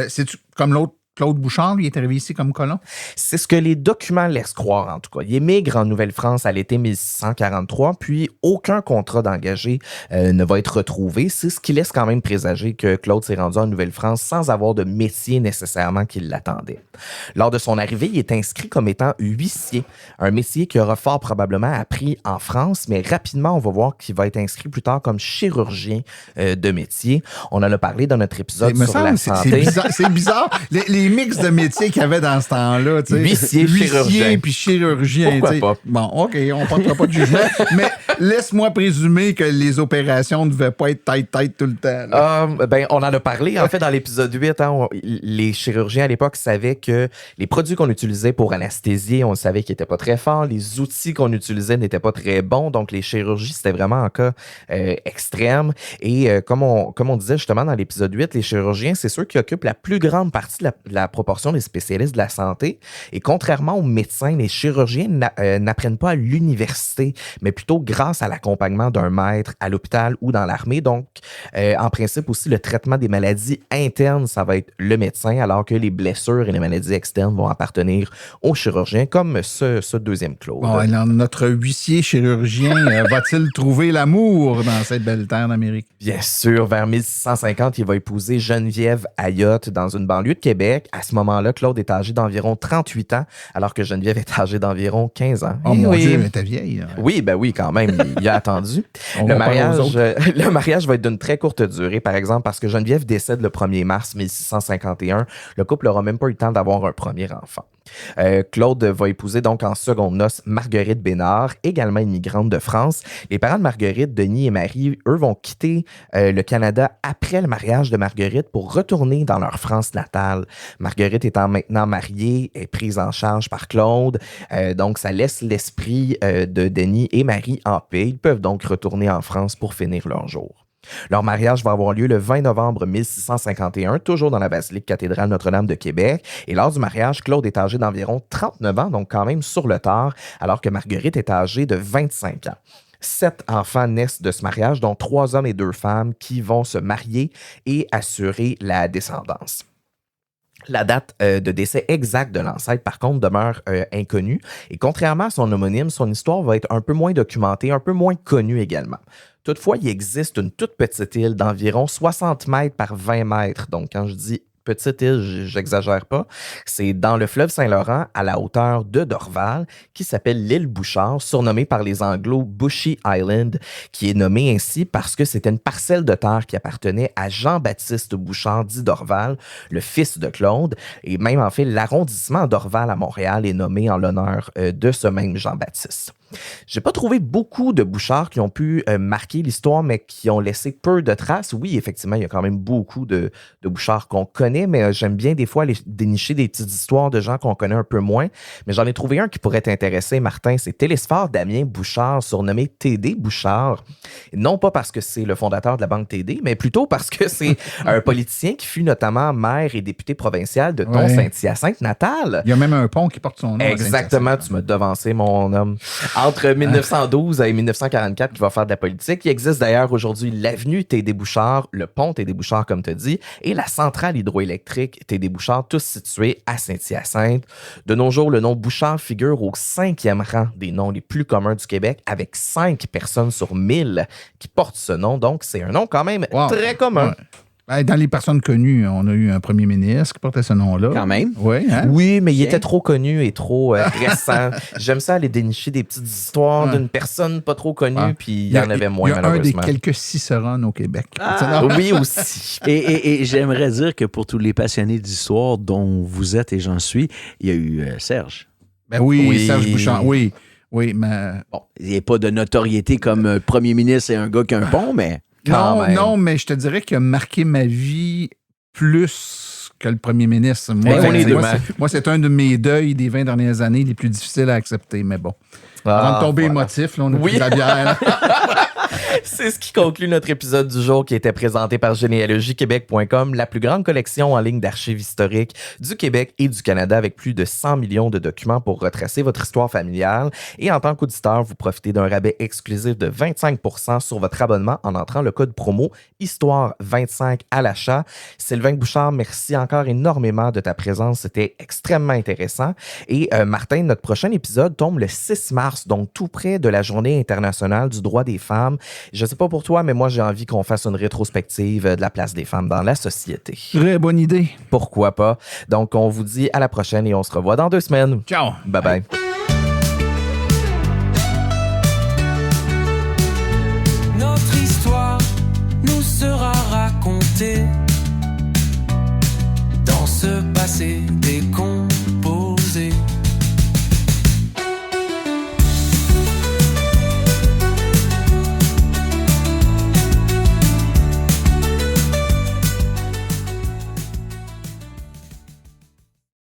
Speaker 4: C'est-tu comme l'autre Claude Bouchard, lui, est arrivé ici comme colon?
Speaker 3: C'est ce que les documents laissent croire, en tout cas. Il émigre en Nouvelle-France à l'été 1643, puis aucun contrat d'engagé ne va être retrouvé. C'est ce qui laisse quand même présager que Claude s'est rendu en Nouvelle-France sans avoir de métier nécessairement qui l'attendait. Lors de son arrivée, il est inscrit comme étant huissier, un métier qu'il aura fort probablement appris en France, mais rapidement, on va voir qu'il va être inscrit plus tard comme chirurgien de métier. On en a parlé dans notre épisode sur la santé.
Speaker 4: C'est bizarre. Les les mix de métiers qu'il y avait dans ce temps-là.
Speaker 3: Huissier, chirurgien.
Speaker 4: Puis chirurgien.
Speaker 3: Pourquoi pas?
Speaker 4: Bon, OK, on ne portera pas de jugement, mais laisse-moi présumer que les opérations ne devaient pas être tête tout le temps.
Speaker 3: On en a parlé, en fait, dans l'épisode 8. Les chirurgiens, à l'époque, savaient que les produits qu'on utilisait pour anesthésier, on savait qu'ils n'étaient pas très forts. Les outils qu'on utilisait n'étaient pas très bons. Donc, les chirurgies, c'était vraiment un cas extrême. Et comme on disait justement dans l'épisode 8, les chirurgiens, c'est ceux qui occupent la plus grande partie de la proportion des spécialistes de la santé. Et contrairement aux médecins, les chirurgiens n'apprennent pas à l'université, mais plutôt grâce à l'accompagnement d'un maître à l'hôpital ou dans l'armée. Donc, en principe aussi, le traitement des maladies internes, ça va être le médecin, alors que les blessures et les maladies externes vont appartenir aux chirurgiens, comme ce deuxième Claude.
Speaker 4: Bon, alors, notre huissier chirurgien va-t-il trouver l'amour dans cette belle terre d'Amérique?
Speaker 3: Bien sûr, vers 1650, il va épouser Geneviève Ayotte dans une banlieue de Québec. À ce moment-là, Claude est âgé d'environ 38 ans, alors que Geneviève est âgée d'environ 15 ans.
Speaker 4: Oh mon Dieu, mais t'es vieille. Hein.
Speaker 3: Oui, ben oui, quand même, il a attendu. Le mariage va être d'une très courte durée, par exemple, parce que Geneviève décède le 1er mars 1651. Le couple n'aura même pas eu le temps d'avoir un premier enfant. Claude va épouser donc en seconde noces Marguerite Bénard, également immigrante de France. Les parents de Marguerite, Denis et Marie, eux, vont quitter le Canada après le mariage de Marguerite pour retourner dans leur France natale. Marguerite étant maintenant mariée, est prise en charge par Claude. Donc, ça laisse l'esprit de Denis et Marie en paix. Ils peuvent donc retourner en France pour finir leur jour. Leur mariage va avoir lieu le 20 novembre 1651, toujours dans la basilique cathédrale Notre-Dame de Québec. Et lors du mariage, Claude est âgé d'environ 39 ans, donc quand même sur le tard, alors que Marguerite est âgée de 25 ans. 7 enfants naissent de ce mariage, dont 3 hommes et 2 femmes qui vont se marier et assurer la descendance. La date de décès exacte de l'ancêtre, par contre, demeure inconnue. Et contrairement à son homonyme, son histoire va être un peu moins documentée, un peu moins connue également. Toutefois, il existe une toute petite île d'environ 60 mètres par 20 mètres. Donc, quand je dis petite île, j'exagère pas, c'est dans le fleuve Saint-Laurent, à la hauteur de Dorval, qui s'appelle l'île Bouchard, surnommée par les Anglos Bushy Island, qui est nommée ainsi parce que c'était une parcelle de terre qui appartenait à Jean-Baptiste Bouchard, dit Dorval, le fils de Claude. Et même, en fait, l'arrondissement Dorval à Montréal est nommé en l'honneur de ce même Jean-Baptiste. J'ai pas trouvé beaucoup de Bouchards qui ont pu marquer l'histoire, mais qui ont laissé peu de traces. Oui, effectivement, il y a quand même beaucoup de Bouchards qu'on connaît, mais j'aime bien des fois aller dénicher des petites histoires de gens qu'on connaît un peu moins. Mais j'en ai trouvé un qui pourrait t'intéresser, Martin. C'est Télésphore Damien Bouchard, surnommé TD Bouchard. Non pas parce que c'est le fondateur de la banque TD, mais plutôt parce que c'est un politicien qui fut notamment maire et député provincial de ton Saint-Hyacinthe natal.
Speaker 4: Il y a même un pont qui porte son nom.
Speaker 3: Exactement, tu m'as devancé, mon homme. Entre 1912 et 1944, qui va faire de la politique. Il existe d'ailleurs aujourd'hui l'avenue TD Bouchard, le pont TD Bouchard, comme tu as dit, et la centrale hydroélectrique TD Bouchard, tous situés à Saint-Hyacinthe. De nos jours, le nom Bouchard figure au 5e rang des noms les plus communs du Québec, avec 5 personnes sur 1000 qui portent ce nom. Donc, c'est un nom quand même très commun.
Speaker 4: Ouais. Dans les personnes connues, on a eu un premier ministre qui portait ce nom-là.
Speaker 6: Quand même.
Speaker 4: Oui, hein?
Speaker 3: Oui, mais il était trop connu et trop récent. J'aime ça aller dénicher des petites histoires d'une personne pas trop connue, puis il y en avait moins, malheureusement.
Speaker 4: Il y a un des quelques cicerons au Québec.
Speaker 3: Oui, aussi.
Speaker 6: Et j'aimerais dire que pour tous les passionnés d'histoire dont vous êtes et j'en suis, il y a eu Serge.
Speaker 4: Ben oui, Serge Bouchard, oui, mais...
Speaker 6: Bon, il n'y a pas de notoriété comme un premier ministre et un gars qui a un pont, mais...
Speaker 4: Non, mais je te dirais qu'il a marqué ma vie plus que le premier ministre. Moi, c'est un de mes deuils des 20 dernières années les plus difficiles à accepter, mais bon. Avant de tomber émotif, là, on a pris de la bière.
Speaker 3: C'est ce qui conclut notre épisode du jour qui était présenté par généalogie-québec.com, la plus grande collection en ligne d'archives historiques du Québec et du Canada avec plus de 100 millions de documents pour retracer votre histoire familiale. Et en tant qu'auditeur, vous profitez d'un rabais exclusif de 25% sur votre abonnement en entrant le code promo Histoire25 à l'achat. Sylvain Bouchard, merci encore énormément de ta présence. C'était extrêmement intéressant. Et Martin, notre prochain épisode tombe le 6 mars, donc tout près de la Journée internationale du droit des femmes. Je sais pas pour toi, mais moi, j'ai envie qu'on fasse une rétrospective de la place des femmes dans la société.
Speaker 4: Très bonne idée.
Speaker 3: Pourquoi pas? Donc, on vous dit à la prochaine et on se revoit dans 2 semaines.
Speaker 4: Ciao.
Speaker 3: Bye-bye.
Speaker 2: Notre histoire nous sera racontée dans ce passé.